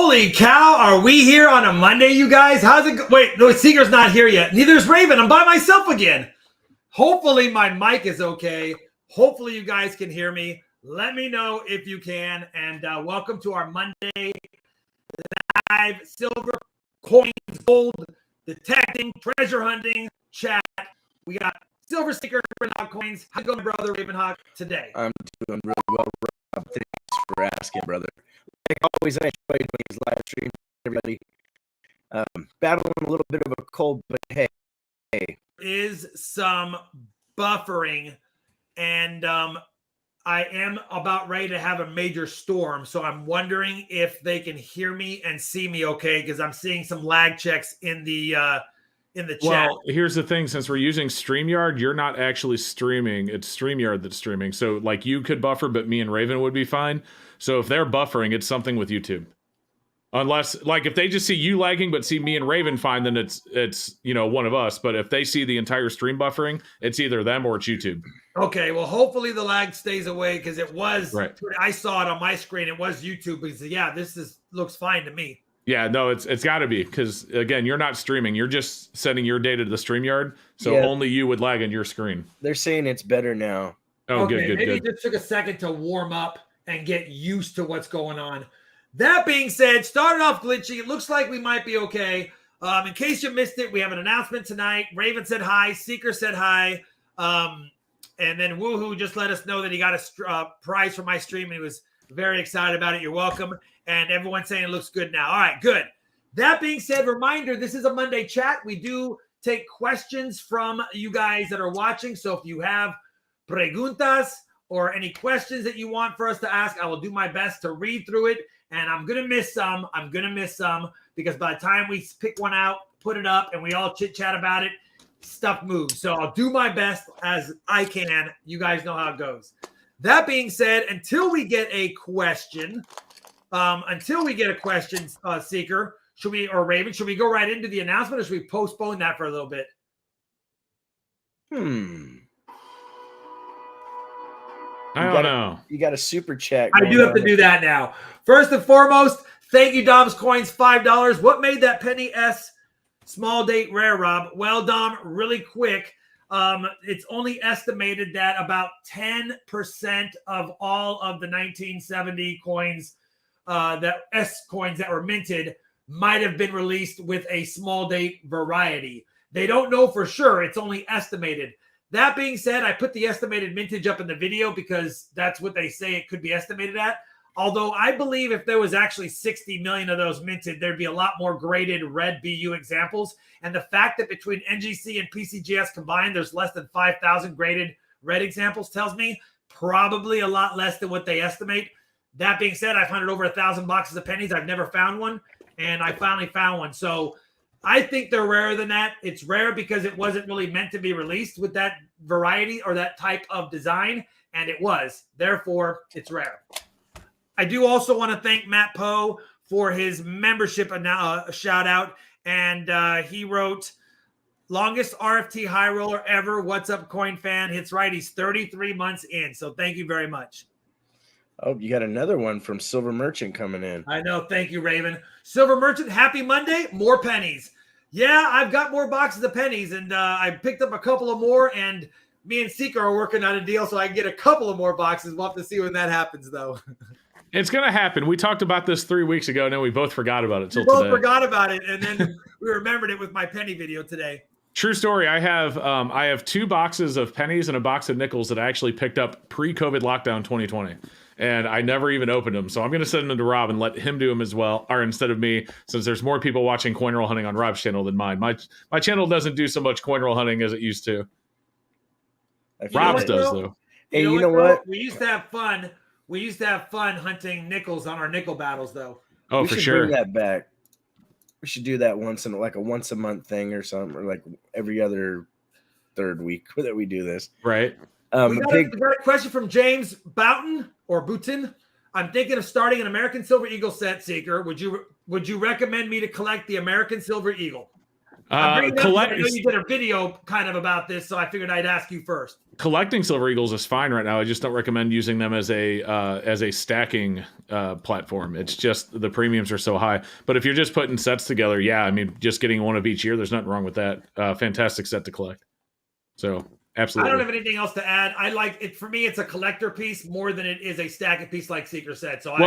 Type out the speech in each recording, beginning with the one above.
Holy cow, are we here on a Monday, you guys? How's it go? Wait, no, Seeker's not here yet. Neither is Raven. I'm by myself again. Hopefully my mic is okay. Hopefully you guys can hear me. Let me know if you can. And welcome to our Monday live silver, coins, gold, detecting, treasure hunting chat. We got silver, Seeker and Ravenhawk Coins. How's it going, brother Ravenhawk, today? I'm doing really well, Rob. Thanks for asking, brother. Like always, I enjoy doing these live streams, everybody. Battling a little bit of a cold, but hey. Is some buffering, and I am about ready to have a major storm, so I'm wondering if they can hear me and see me okay, because I'm seeing some lag checks in the chat. Well, here's the thing. Since we're using StreamYard, you're not actually streaming. It's StreamYard that's streaming. So, like, you could buffer, but me and Raven would be fine. So if they're buffering, it's something with YouTube. Unless, like, if they just see you lagging but see me and Raven fine, then it's one of us. But if they see the entire stream buffering, it's either them or it's YouTube. Okay, well, hopefully the lag stays away, because it was right. I saw it on my screen. It was YouTube. Because yeah, looks fine to me. Yeah, no, it's got to be, because again, you're not streaming. You're just sending your data to the StreamYard, so only you would lag on your screen. They're saying it's better now. Oh, okay, good. Maybe it just took a second to warm up and get used to what's going on. That being said, started off glitchy. It looks like we might be okay. In case you missed it, we have an announcement tonight. Raven said hi. Seeker said hi. And then Woohoo just let us know that he got a prize for my stream, and he was very excited about it. You're welcome. And everyone's saying it looks good now. All right, good. That being said, reminder, this is a Monday chat. We do take questions from you guys that are watching. So if you have preguntas or any questions that you want for us to ask, I will do my best to read through it. And I'm going to miss some. Because by the time we pick one out, put it up, and we all chit-chat about it, stuff moves. So I'll do my best as I can. You guys know how it goes. That being said, until we get a question, Seeker, Raven, should we go right into the announcement, or should we postpone that for a little bit? I don't know. You got a super chat. I do have to do that now. First and foremost, thank you, Dom's Coins, $5. What made that penny S small date rare, Rob? Well, Dom, really quick, it's only estimated that about 10% of all of the 1970 coins, that S coins that were minted, might have been released with a small date variety. They don't know for sure. It's only estimated. That being said, I put the estimated mintage up in the video because that's what they say it could be estimated at. Although I believe if there was actually 60 million of those minted, there'd be a lot more graded red BU examples. And the fact that between NGC and PCGS combined, there's less than 5,000 graded red examples tells me probably a lot less than what they estimate. That being said, I've hunted over 1,000 boxes of pennies. I've never found one, and I finally found one. So I think they're rarer than that. It's rare because it wasn't really meant to be released with that variety or that type of design, and it was. Therefore, it's rare. I do also want to thank Matt Poe for his membership shout out, and he wrote, longest RFT high roller ever. What's up, coin fan? It's right. He's 33 months in, so thank you very much. Oh, you got another one from Silver Merchant coming in. I know. Thank you, Raven. Silver Merchant, happy Monday. More pennies. Yeah, I've got more boxes of pennies, and I picked up a couple of more, and me and Seeker are working on a deal so I can get a couple of more boxes. We'll have to see when that happens, though. It's going to happen. We talked about this 3 weeks ago, and then we both forgot about it till today. We both forgot about it, and then we remembered it with my penny video today. True story. I have 2 boxes of pennies and a box of nickels that I actually picked up pre-COVID lockdown 2020. And I never even opened them. So I'm going to send them to Rob and let him do them as well, or instead of me, since there's more people watching coin roll hunting on Rob's channel than mine. My channel doesn't do so much coin roll hunting as it used to. Rob's does, though. Hey, you know what? We used to have fun. We used to have fun hunting nickels on our nickel battles, though. Oh, we for should sure. Bring that back. We should do that once a month thing or something, or like every other third week that we do this. Right. We got a question from James Boughton or Boughton. I'm thinking of starting an American Silver Eagle set, Seeker. Would you recommend me to collect the American Silver Eagle? I'm bringing it up because I know you did a video kind of about this, so I figured I'd ask you first. Collecting Silver Eagles is fine right now. I just don't recommend using them as a stacking platform. It's just the premiums are so high. But if you're just putting sets together, yeah, I mean, just getting one of each year, there's nothing wrong with that. Fantastic set to collect. So absolutely. I don't have anything else to add. I like it. For me, it's a collector piece more than it is a stacking piece like Seeker said. So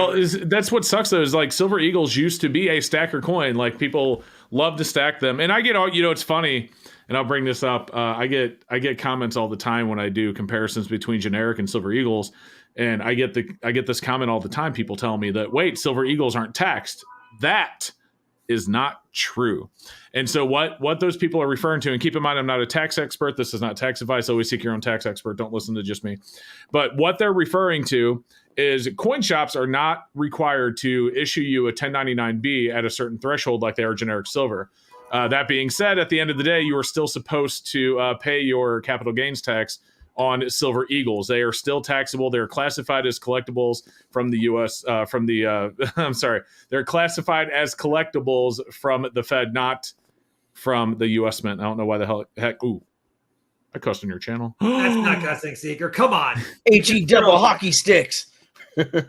that's what sucks though, is like Silver Eagles used to be a stacker coin. Like people love to stack them. And I get all, it's funny, and I'll bring this up. I get comments all the time when I do comparisons between generic and Silver Eagles. And I get this comment all the time. People tell me that, wait, Silver Eagles aren't taxed. That is not true. And so what those people are referring to, and keep in mind, I'm not a tax expert. This is not tax advice. Always seek your own tax expert. Don't listen to just me. But what they're referring to is coin shops are not required to issue you a 1099B at a certain threshold like they are generic silver. That being said, at the end of the day, you are still supposed to pay your capital gains tax on Silver Eagles. They are still taxable. They're classified as collectibles from the U.S. They're classified as collectibles from the Fed, not from the U.S. Mint. I don't know why the heck. Ooh, I cussed on your channel. That's not cussing, Seeker. Come on. HE double hockey sticks.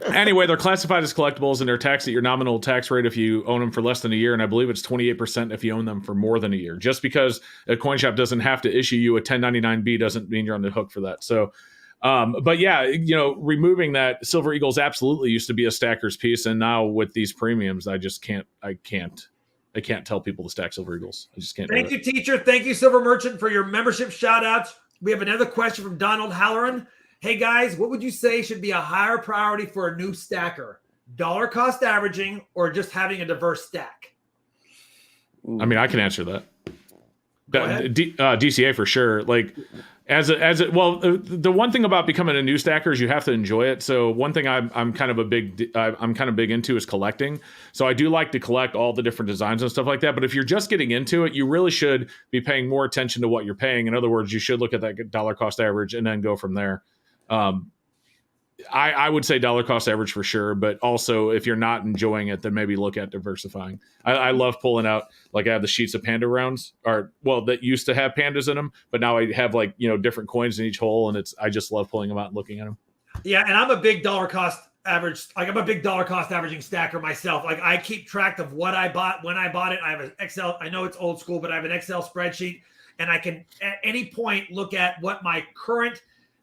Anyway, they're classified as collectibles, and they're taxed at your nominal tax rate if you own them for less than a year, and I believe it's 28% if you own them for more than a year. Just because a coin shop doesn't have to issue you a 1099B doesn't mean you're on the hook for that. So, but yeah, removing that, Silver Eagles absolutely used to be a stacker's piece, and now with these premiums, I can't tell people to stack Silver Eagles. I just can't. Thank you, teacher. Thank you, Silver Merchant, for your membership shout outs. We have another question from Donald Halloran. Hey guys, what would you say should be a higher priority for a new stacker? Dollar cost averaging or just having a diverse stack? I mean, I can answer that. DCA for sure. Like the one thing about becoming a new stacker is you have to enjoy it. So one thing I'm kind of big into is collecting. So I do like to collect all the different designs and stuff like that. But if you're just getting into it, you really should be paying more attention to what you're paying. In other words, you should look at that dollar cost average and then go from there. I would say dollar cost average for sure, but also if you're not enjoying it, then maybe look at diversifying. I love pulling out, like I have the sheets of panda rounds, that used to have pandas in them, but now I have different coins in each hole, and I just love pulling them out and looking at them. Yeah, and I'm a big dollar cost average. Like I'm a big dollar cost averaging stacker myself. Like I keep track of what I bought, when I bought it. I have an Excel. I know it's old school, but I have an Excel spreadsheet, and I can at any point look at what my current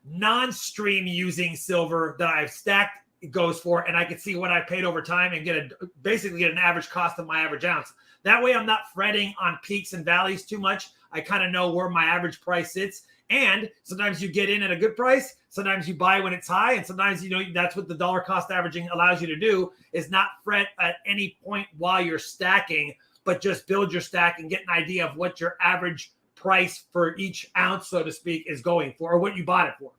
non-stream using silver that I've stacked goes for, and I can see what I paid over time and basically get an average cost of my average ounce. That way I'm not fretting on peaks and valleys too much. I kind of know where my average price sits, and sometimes you get in at a good price, sometimes you buy when it's high, and sometimes that's what the dollar cost averaging allows you to do, is not fret at any point while you're stacking, but just build your stack and get an idea of what your average price for each ounce, so to speak, is going for, or what you bought it for.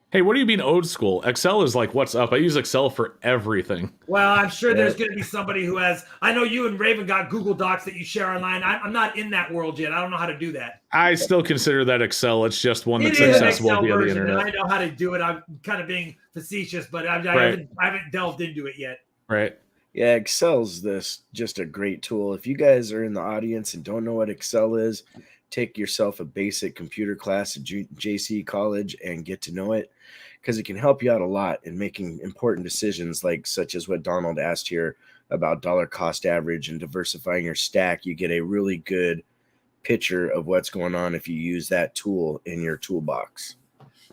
Hey, what do you mean old school? Excel is like what's up. I use Excel for everything. Well, I'm sure there's going to be somebody who has. I know you and Raven got Google Docs that you share online. I'm not in that world yet. I don't know how to do that. I still consider that Excel. It's just one that's accessible via the internet. And I know how to do it. I'm kind of being facetious, but I haven't delved into it yet. Right. Yeah, Excel's just a great tool. If you guys are in the audience and don't know what Excel is, take yourself a basic computer class at JC College and get to know it, because it can help you out a lot in making important decisions, such as what Donald asked here about dollar cost average and diversifying your stack. You get a really good picture of what's going on if you use that tool in your toolbox.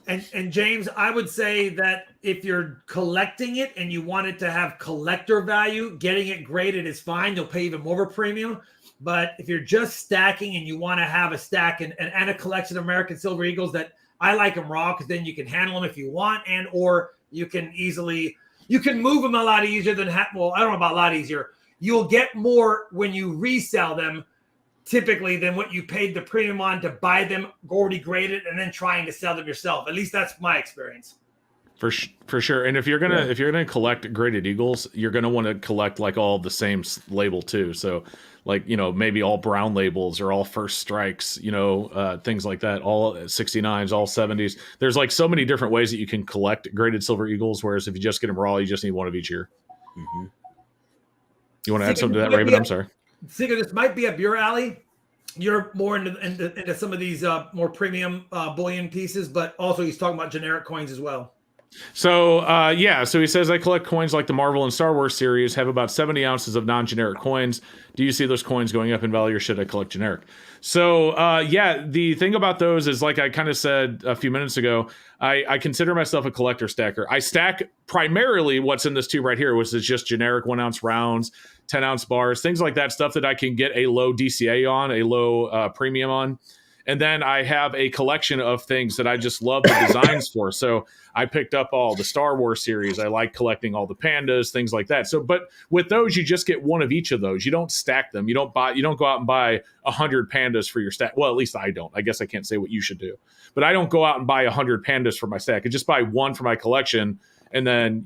And James, I would say that if you're collecting it and you want it to have collector value, getting it graded is fine. You'll pay even more of a premium. But if you're just stacking and you want to have a stack and a collection of American Silver Eagles, that I like them raw, because then you can handle them if you want, or you can move them a lot easier than, I don't know about a lot easier. You'll get more when you resell them typically than what you paid the premium on to buy them already graded and then trying to sell them yourself. At least that's my experience. For sure. And if you're gonna collect graded Eagles, you're gonna want to collect all the same label too. So maybe all brown labels or all first strikes, things like that, all 69s, all 70s. There's so many different ways that you can collect graded Silver Eagles. Whereas if you just get them raw, you just need one of each year. Mm-hmm. You want to add something to that, Raven? I'm sorry. Seeker, this might be up your alley. you're more into some of these more premium bullion pieces, but also he's talking about generic coins as well. So, so he says, I collect coins like the Marvel and Star Wars series, have about 70 ounces of non-generic coins. Do you see those coins going up in value, or should I collect generic? So, the thing about those is, like I kind of said a few minutes ago, I consider myself a collector stacker. I stack primarily what's in this tube right here, which is just generic 1 ounce rounds, 10 ounce bars, things like that, stuff that I can get a low DCA on, a low premium on. And then I have a collection of things that I just love the designs for. So I picked up all the Star Wars series. I like collecting all the pandas, things like that. So, but with those, you just get one of each of those. You don't stack them. You don't go out and buy 100 pandas for your stack. Well, at least I don't. I guess I can't say what you should do, but I don't go out and buy 100 pandas for my stack. I just buy one for my collection. And then,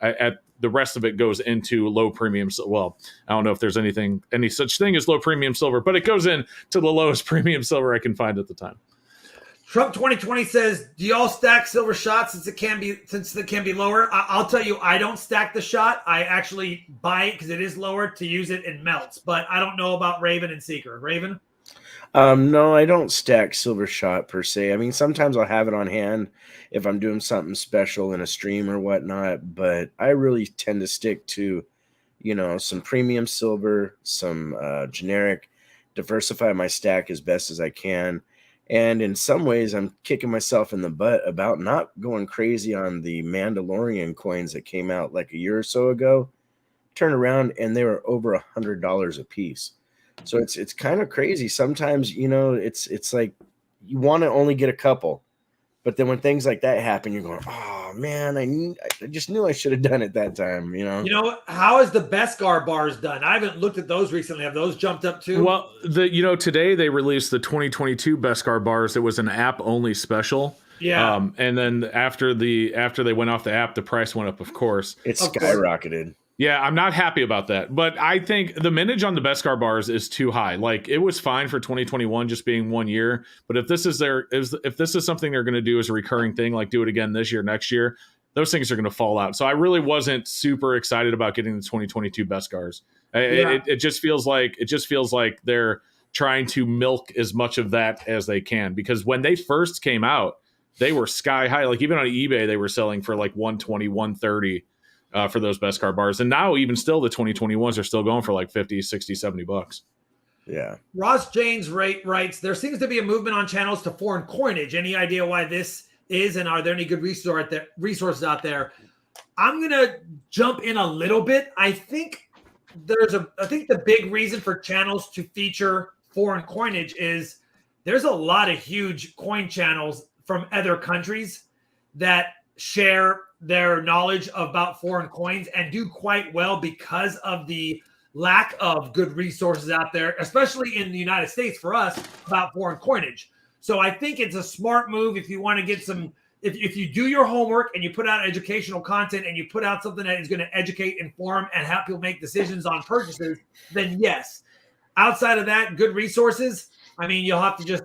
at the rest of it goes into low premium. Well, I don't know if there's any such thing as low premium silver, but it goes in to the lowest premium silver I can find at the time. Trump 2020 says, do y'all stack silver shots since it can be lower? I'll tell you, I don't stack the shot. I actually buy it because it is lower to use it in melts, but I don't know about Raven and Seeker. Raven? No, I don't stack silver shot per se. I mean, sometimes I'll have it on hand if I'm doing something special in a stream or whatnot, but I really tend to stick to, some premium silver, some generic, diversify my stack as best as I can. And in some ways, I'm kicking myself in the butt about not going crazy on the Mandalorian coins that came out like a year or so ago. Turn around and they were over $100 a piece. So it's kind of crazy. Sometimes, it's like you want to only get a couple, but then when things like that happen, you're going, oh man, I just knew I should have done it that time. How is the Beskar bars done? I haven't looked at those recently. Have those jumped up too? Well, today they released the 2022 Beskar bars. It was an app only special. Yeah. And then after they went off the app, the price went up, of course. It skyrocketed. Yeah, I'm not happy about that. But I think the mintage on the Beskar bars is too high. Like, it was fine for 2021 just being 1 year. But if this is something they're going to do as a recurring thing, like do it again this year, next year, those things are going to fall out. So I really wasn't super excited about getting the 2022 Beskars. Yeah. It just feels like they're trying to milk as much of that as they can, because when they first came out, they were sky high. Like, even on eBay, they were selling for like 120, 130. For those Beskar bars. And now even still the 2021s are still going for like 50, 60, 70 bucks. Yeah. Ross James writes, there seems to be a movement on channels to foreign coinage. Any idea why this is, and are there any good resources out there? I'm going to jump in a little bit. I think the big reason for channels to feature foreign coinage is there's a lot of huge coin channels from other countries that share their knowledge about foreign coins and do quite well because of the lack of good resources out there, especially in the United States for us, about foreign coinage. So I think it's a smart move if you want to get some, if you do your homework and you put out educational content and you put out something that is going to educate, inform, and help people make decisions on purchases, then yes. Outside of that, good resources, I mean, you'll have to just,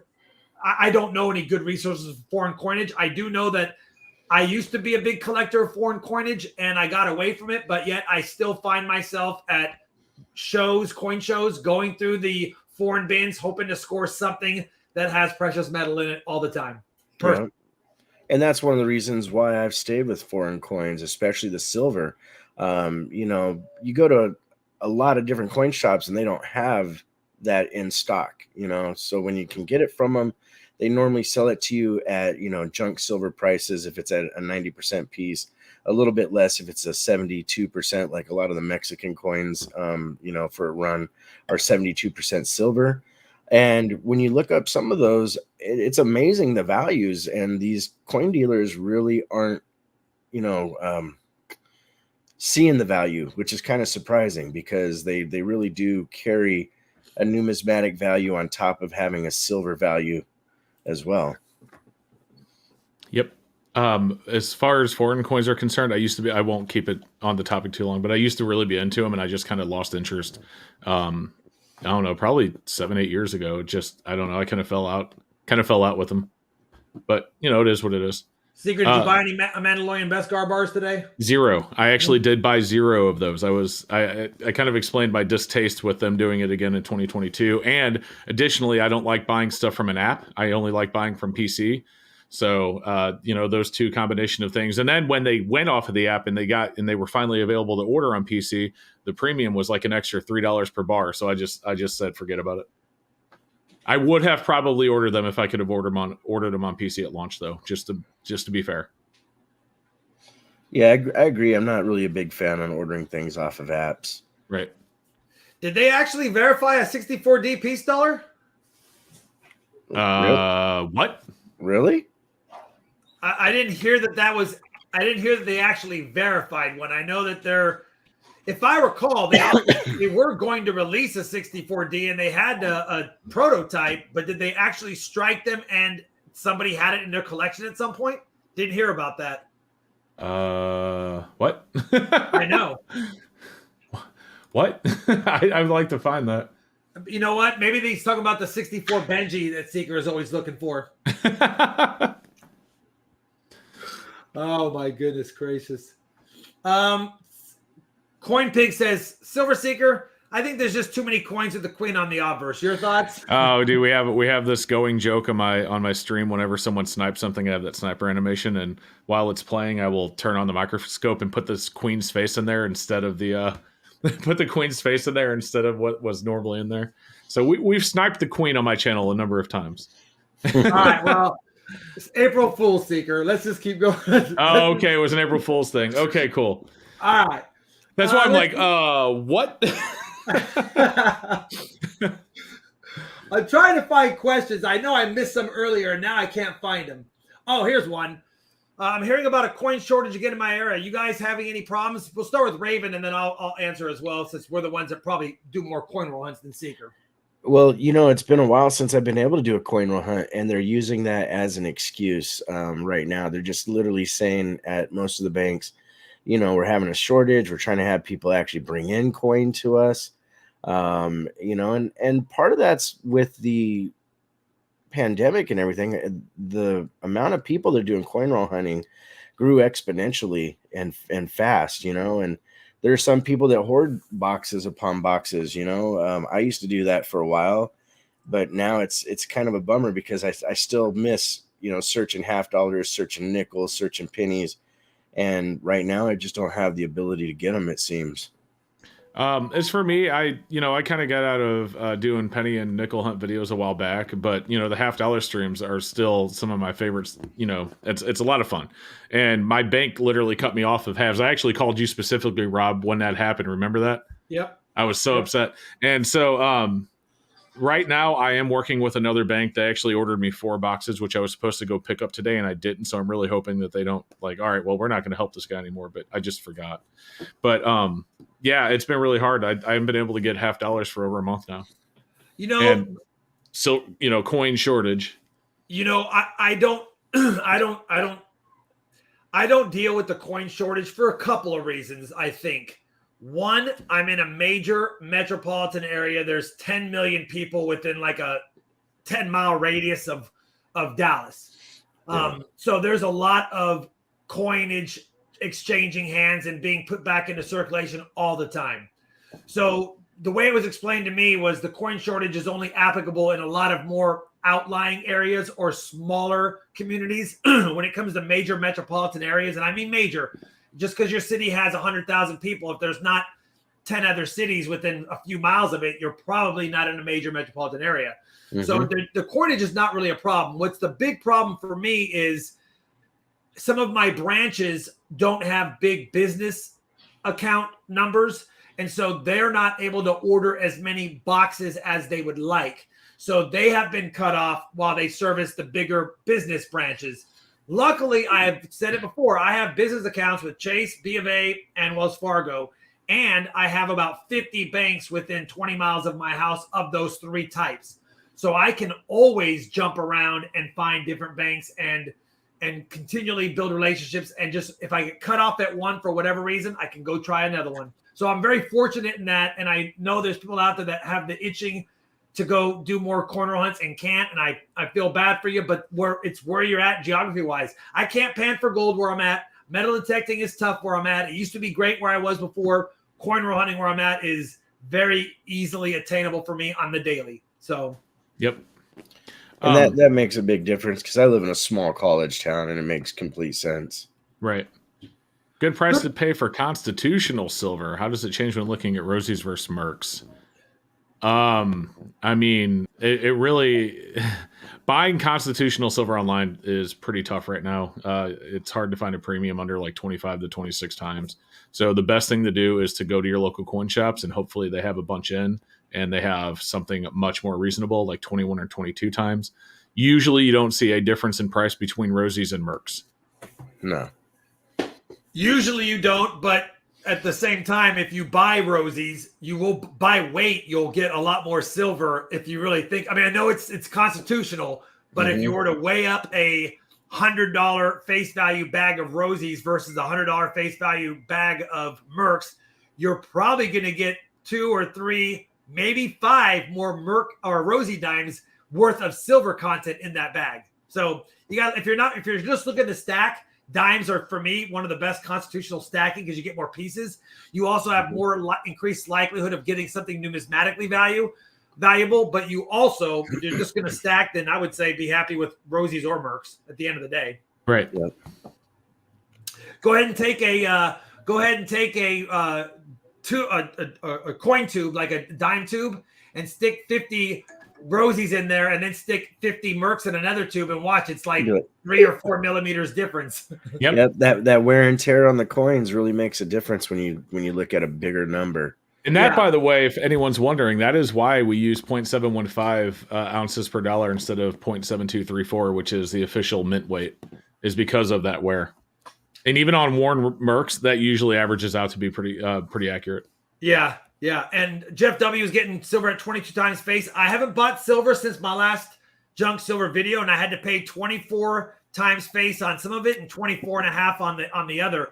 I don't know any good resources for foreign coinage. I do know that I used to be a big collector of foreign coinage and I got away from it, but yet I still find myself at coin shows, going through the foreign bins, hoping to score something that has precious metal in it all the time. Yeah. And that's one of the reasons why I've stayed with foreign coins, especially the silver. You go to a lot of different coin shops and they don't have that in stock, so when you can get it from them, they normally sell it to you at, junk silver prices if it's at a 90% piece, a little bit less if it's a 72%, like a lot of the Mexican coins, for a run are 72% silver. And when you look up some of those, it's amazing the values. And these coin dealers really aren't, seeing the value, which is kind of surprising because they really do carry a numismatic value on top of having a silver value as well. Yep. As far as foreign coins are concerned, I won't keep it on the topic too long, but I used to really be into them and I just kind of lost interest. I don't know, probably 7-8 years ago. I don't know. I kind of fell out with them, but it is what it is. Seeker, did you buy any Mandalorian Beskar bars today? 0. I actually did buy 0 of those. I kind of explained my distaste with them doing it again in 2022. And additionally, I don't like buying stuff from an app. I only like buying from PC. So, those two combination of things. And then when they went off of the app and they were finally available to order on PC, the premium was like an extra $3 per bar. So I just said, forget about it. I would have probably ordered them if I could have ordered them on PC at launch, though, just to be fair. Yeah, I agree. I'm not really a big fan on ordering things off of apps. Right. Did they actually verify a 64D peace dollar? What? Really? I didn't hear that was. I didn't hear that they actually verified one. I know that they're. If I recall, they were going to release a 64D and they had a prototype, but did they actually strike them and somebody had it in their collection at some point? Didn't hear about that. What? I know. What? I'd like to find that. You know what? Maybe he's talking about the 64 Benji that Seeker is always looking for. Oh my goodness gracious. CoinPig says, Silver Seeker, I think there's just too many coins with the queen on the obverse. Your thoughts? Oh, dude, we have this going joke on my stream. Whenever someone snipes something, I have that sniper animation, and while it's playing, I will turn on the microscope and put this queen's face in there instead of the put the queen's face in there instead of what was normally in there. So we've sniped the queen on my channel a number of times. All right, well, it's April Fool's, Seeker. Let's just keep going. Oh, okay, it was an April Fool's thing. Okay, cool. All right. That's why I'm like, what? I'm trying to find questions. I know I missed some earlier, and now I can't find them. Oh, here's one. I'm hearing about a coin shortage again in my area. You guys having any problems? We'll start with Raven, and then I'll answer as well, since we're the ones that probably do more coin roll hunts than Seeker. Well, it's been a while since I've been able to do a coin roll hunt, and they're using that as an excuse right now. They're just literally saying at most of the banks, we're having a shortage. We're trying to have people actually bring in coin to us. And part of that's with the pandemic and everything. The amount of people that are doing coin roll hunting grew exponentially and fast, and there are some people that hoard boxes upon boxes, I used to do that for a while, but now it's kind of a bummer because I still miss, searching half dollars, searching nickels, searching pennies. And right now, I just don't have the ability to get them, it seems. As for me, I kind of got out of doing penny and nickel hunt videos a while back, but the $half streams are still some of my favorites. It's a lot of fun. And my bank literally cut me off of halves. I actually called you specifically, Rob, when that happened. Remember that? Yep. I was so upset. And so right now I am working with another bank. They actually ordered me 4 boxes, which I was supposed to go pick up today, and I didn't. So I'm really hoping that they don't all right, well, we're not going to help this guy anymore, but I just forgot. But yeah, it's been really hard. I haven't been able to get $half for over a month now. And so, coin shortage. I don't deal with the coin shortage for a couple of reasons, I think. One, I'm in a major metropolitan area. There's 10 million people within like a 10-mile radius of Dallas. So there's a lot of coinage exchanging hands and being put back into circulation all the time. So the way it was explained to me was the coin shortage is only applicable in a lot of more outlying areas or smaller communities when it comes to major metropolitan areas. And I mean major. Just because your city has 100,000 people, if there's not 10 other cities within a few miles of it, you're probably not in a major metropolitan area. Mm-hmm. So the coinage is not really a problem. What's the big problem for me is some of my branches don't have big business account numbers. And so they're not able to order as many boxes as they would like. So they have been cut off while they service the bigger business branches. Luckily, I have said it before, I have business accounts with Chase, B of A, and Wells Fargo, and I have about 50 banks within 20 miles of my house of those 3 types. So I can always jump around and find different banks and continually build relationships. And just if I get cut off at one for whatever reason, I can go try another one. So I'm very fortunate in that, and I know there's people out there that have the itching to go do more corner hunts and can't, and I feel bad for you, but where you're at geography wise. I can't pan for gold where I'm at. Metal detecting is tough where I'm at. It used to be great where I was before. Corner hunting where I'm at is very easily attainable for me on the daily. So yep. And that makes a big difference because I live in a small college town and it makes complete sense. Right. Good price to pay for constitutional silver. How does it change when looking at Rosies versus Mercs? I mean, it really buying constitutional silver online is pretty tough right now. It's hard to find a premium under like 25 to 26 times. So the best thing to do is to go to your local coin shops and hopefully they have a bunch in and they have something much more reasonable, like 21 or 22 times. Usually you don't see a difference in price between Rosies and Mercs. No. Usually you don't, but at the same time, if you buy Rosies, you will by weight, you'll get a lot more silver if you really think. I mean, I know it's constitutional, but if you were to weigh up a $100 face value bag of Rosies versus a $100 face value bag of Mercs, you're probably going to get 2 or 3, maybe 5 more Merc or Rosie dimes worth of silver content in that bag. So you got if you're just looking to stack. Dimes are, for me, one of the best constitutional stacking because you get more pieces. You also have more increased likelihood of getting something numismatically valuable, but you also, if you're just going to stack, then I would say be happy with Rosies or Mercs at the end of the day. Right. Yep. Go ahead and take a coin tube, like a dime tube, and stick 50 Rosies in there and then stick 50 Mercs in another tube and watch. It's like 3 or 4 millimeters difference. Yep. That wear and tear on the coins really makes a difference when you look at a bigger number. And that, by the way, if anyone's wondering, that is why we use 0.715 ounces per dollar instead of 0.7234, which is the official mint weight, is because of that wear. And even on worn Mercs, that usually averages out to be pretty accurate. Yeah. Yeah, and Jeff W is getting silver at 22 times face. I haven't bought silver since my last junk silver video, and I had to pay 24 times face on some of it and 24 and a half on the other.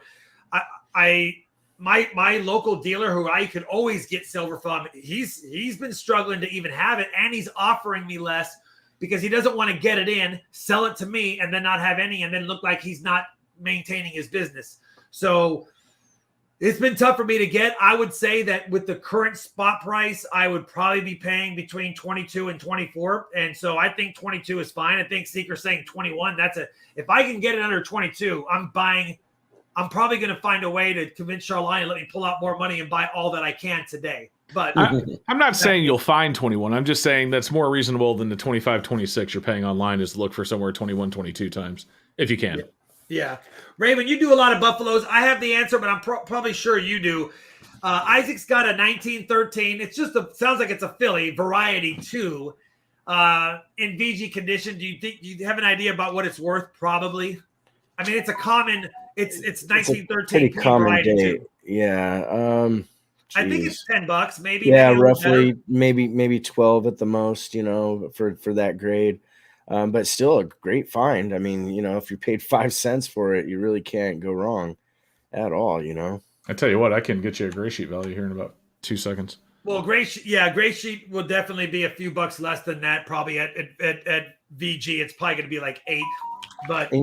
My local dealer, who I could always get silver from, he's been struggling to even have it, and he's offering me less because he doesn't want to get it in, sell it to me, and then not have any, and then look like he's not maintaining his business. So it's been tough for me to get. I would say that with the current spot price, I would probably be paying between 22 and 24. And so I think 22 is fine. I think Seeker's saying 21. If I can get it under 22, I'm probably going to find a way to convince Charlene to let me pull out more money and buy all that I can today. But I'm not saying you'll find 21. I'm just saying that's more reasonable than the 25, 26 you're paying online is to look for somewhere 21, 22 times if you can. Yeah. Raven, you do a lot of Buffaloes. I have the answer, but I'm probably sure you do. Isaac's got a 1913. It's just sounds like it's a Philly variety 2 in VG condition. Do you have an idea about what it's worth? Probably. I mean, it's a common. It's 1913. Pretty common date. 2. Yeah. I think it's $10, maybe. Yeah, maybe roughly, maybe 12 at the most. For that grade. But still a great find. I mean, if you paid 5 cents for it, you really can't go wrong at all, I tell you what, I can get you a gray sheet value here in about 2 seconds. Well, gray sheet will definitely be a few bucks less than that. Probably at VG, it's probably going to be like 8. But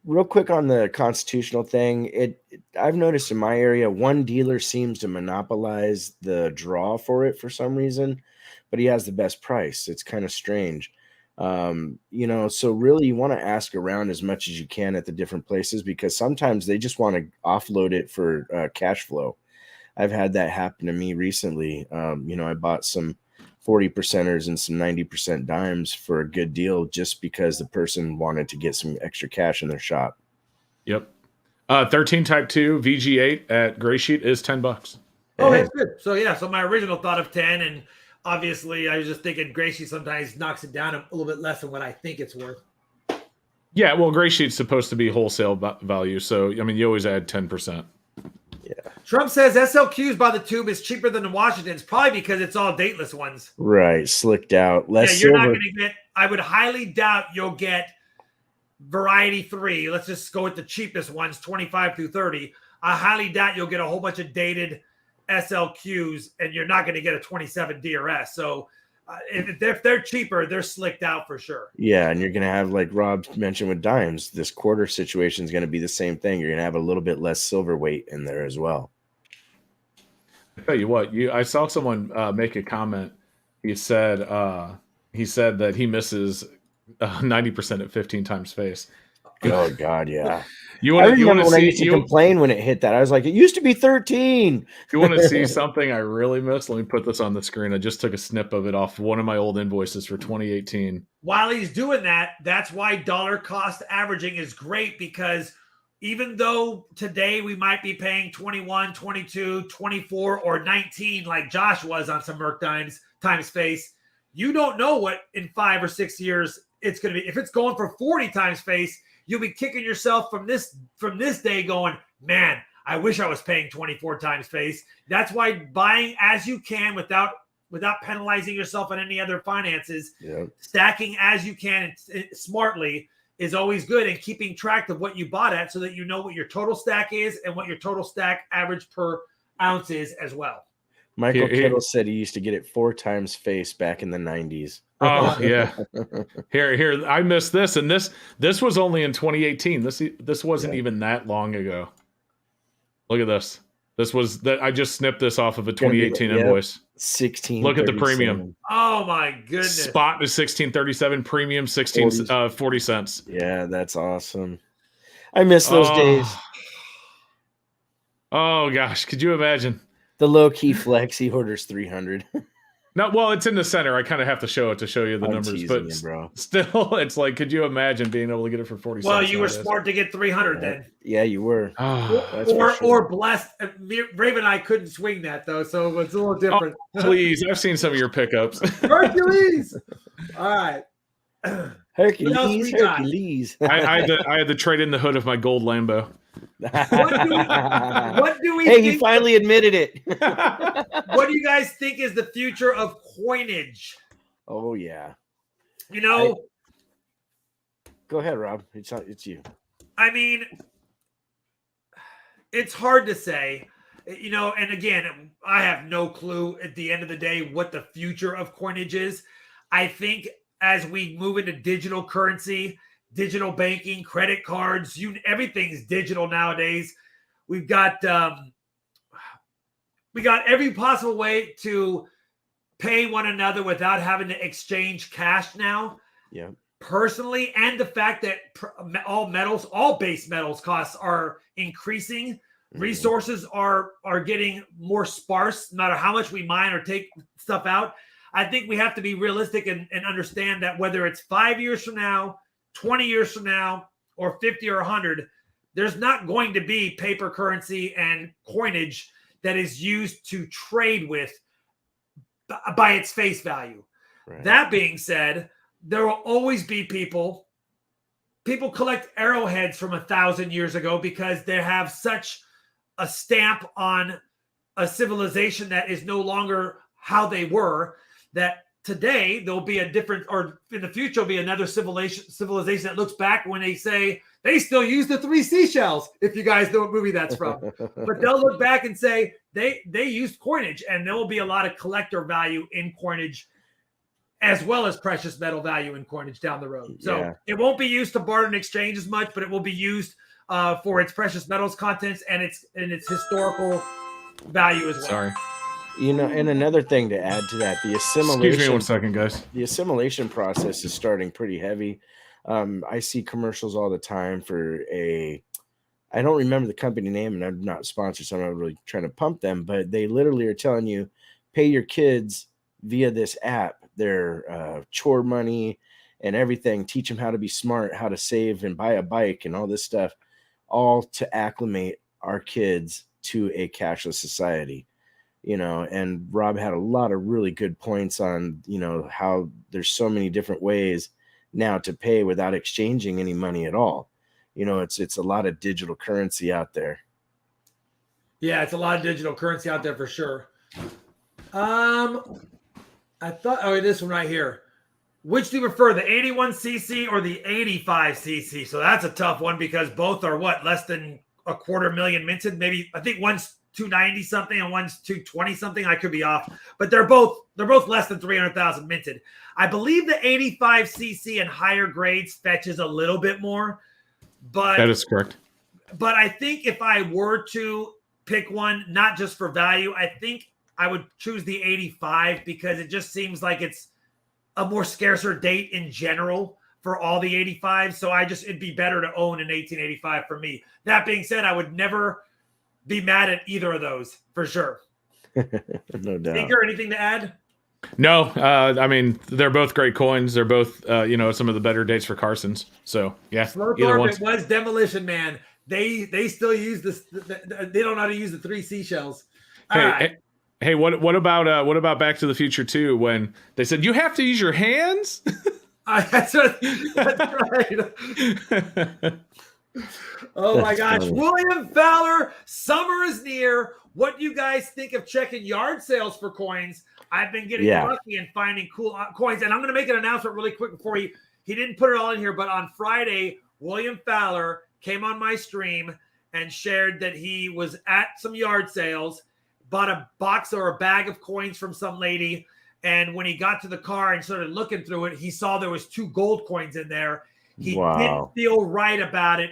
real quick on the constitutional thing, I've noticed in my area, one dealer seems to monopolize the draw for it for some reason, but he has the best price. It's kind of strange. So really you want to ask around as much as you can at the different places because sometimes they just want to offload it for cash flow. I've had that happen to me recently. I bought some 40%ers and some 90% dimes for a good deal just because the person wanted to get some extra cash in their shop. Yep. 13 type 2 VG8 at gray sheet is $10. Oh, that's good. So my original thought of 10, and obviously, I was just thinking gray sheet sometimes knocks it down a little bit less than what I think it's worth. Yeah, well, gray sheet's supposed to be wholesale value, so I mean, you always add 10%. Yeah. Trump says SLQs by the tube is cheaper than the Washingtons, probably because it's all dateless ones. Right, slicked out. Less you're silver. not going to get. I would highly doubt you'll get variety 3. Let's just go with the cheapest ones, 25 through 30. I highly doubt you'll get a whole bunch of dated SLQs, and you're not going to get a 27 DRS. So If they're cheaper, they're slicked out for sure. Yeah, and you're going to have, like Rob mentioned with dimes, this quarter situation is going to be the same thing. You're going to have a little bit less silver weight in there as well. I tell you what, I saw someone make a comment. He said that he misses 90% at 15 times face. Oh God, yeah. I remember when I used to complain when it hit that. I was like, it used to be 13. You want to see something I really miss? Let me put this on the screen. I just took a snip of it off one of my old invoices for 2018. While he's doing that, that's why dollar cost averaging is great, because even though today we might be paying 21, 22, 24, or 19 like Josh was on some Merc times face, you don't know what in 5 or 6 years it's going to be. If it's going for 40 times face, you'll be kicking yourself from this day going, man, I wish I was paying 24 times face. That's why buying as you can without penalizing yourself on any other finances, stacking as you can smartly is always good, and keeping track of what you bought at so that you know what your total stack is and what your total stack average per ounce is as well. Michael Kittle said he used to get it 4 times face back in the 90s. Oh yeah. Here, I missed this, and this was only in 2018. This wasn't even that long ago. Look at this. This was that I just snipped this off of a 2018 invoice. 16. Look at the premium. Oh my goodness. Spot is 16.37, premium 40 cents. Yeah, that's awesome. I miss those days. Oh gosh, could you imagine? The low key flex, he orders 300. No, well, it's in the center. I kind of have to show it to show you the numbers, but still, it's like, could you imagine being able to get it for 40 cents? Well, you were smart to get 300 then. Yeah, you were. Or blessed. Raven and I couldn't swing that, though, so it's a little different. Oh, please, I've seen some of your pickups. Hercules! All right. Hercules. I had to trade in the hood of my gold Lambo. What do we Hey, think he finally admitted it. What do you guys think is the future of coinage? Oh yeah. You know, go ahead, Rob. It's you. I mean, it's hard to say. You know, and again, I have no clue at the end of the day what the future of coinage is. I think as we move into digital currency, digital banking, credit cards, everything's digital nowadays. We've got every possible way to pay one another without having to exchange cash now. Yeah. Personally, and the fact that all base metals costs are increasing. Resources are getting more sparse, no matter how much we mine or take stuff out. I think we have to be realistic and understand that whether it's 5 years from now, 20 years from now, or 50 or 100, there's not going to be paper currency and coinage that is used to trade with by its face value. Right. That being said, there will always be people collect arrowheads from 1,000 years ago because they have such a stamp on a civilization that is no longer how they were, that today there'll be a different, or in the future will be another civilization that looks back when they say they still use the 3 seashells, if you guys know what movie that's from. But they'll look back and say they used coinage, and there will be a lot of collector value in coinage as well as precious metal value in coinage down the road. So it won't be used to barter and exchange as much, but it will be used for its precious metals contents and its historical value as well. Sorry. You know, and another thing to add to that, the assimilation. Excuse me 1 second, guys. The assimilation process is starting pretty heavy. I see commercials all the time for I don't remember the company name, and I'm not sponsored, so I'm not really trying to pump them, but they literally are telling you, pay your kids via this app, their chore money and everything, teach them how to be smart, how to save and buy a bike and all this stuff, all to acclimate our kids to a cashless society. You know, and Rob had a lot of really good points on, you know, how there's so many different ways now to pay without exchanging any money at all. You know, it's a lot of digital currency out there. Yeah, it's a lot of digital currency out there for sure. I thought, this one right here. Which do you prefer, the 81cc or the 85cc? So that's a tough one because both are less than 250,000 minted. Maybe I think one's 290 something and one's 220 something. I could be off, but they're both less than 300,000 minted. I believe the 85cc and higher grades fetches a little bit more, but that is correct. But I think if I were to pick one, not just for value, I think I would choose the 85 because it just seems like it's a more scarcer date in general for all the 85. So it'd be better to own an 1885 for me. That being said, I would never be mad at either of those for sure. No doubt. Seeker, anything to add? No, I mean, they're both great coins. They're both, some of the better dates for Carson's. So yeah, Slurp was Demolition Man. They still use this. They don't know how to use the 3 seashells. Hey, what about Back to the Future 2 when they said you have to use your hands? That's right. Oh my gosh. Funny. William Fowler, summer is near. What do you guys think of checking yard sales for coins? I've been getting lucky and finding cool coins. And I'm going to make an announcement really quick before he didn't put it all in here. But on Friday, William Fowler came on my stream and shared that he was at some yard sales, bought a box or a bag of coins from some lady. And when he got to the car and started looking through it, he saw there was 2 gold coins in there. He didn't feel right about it.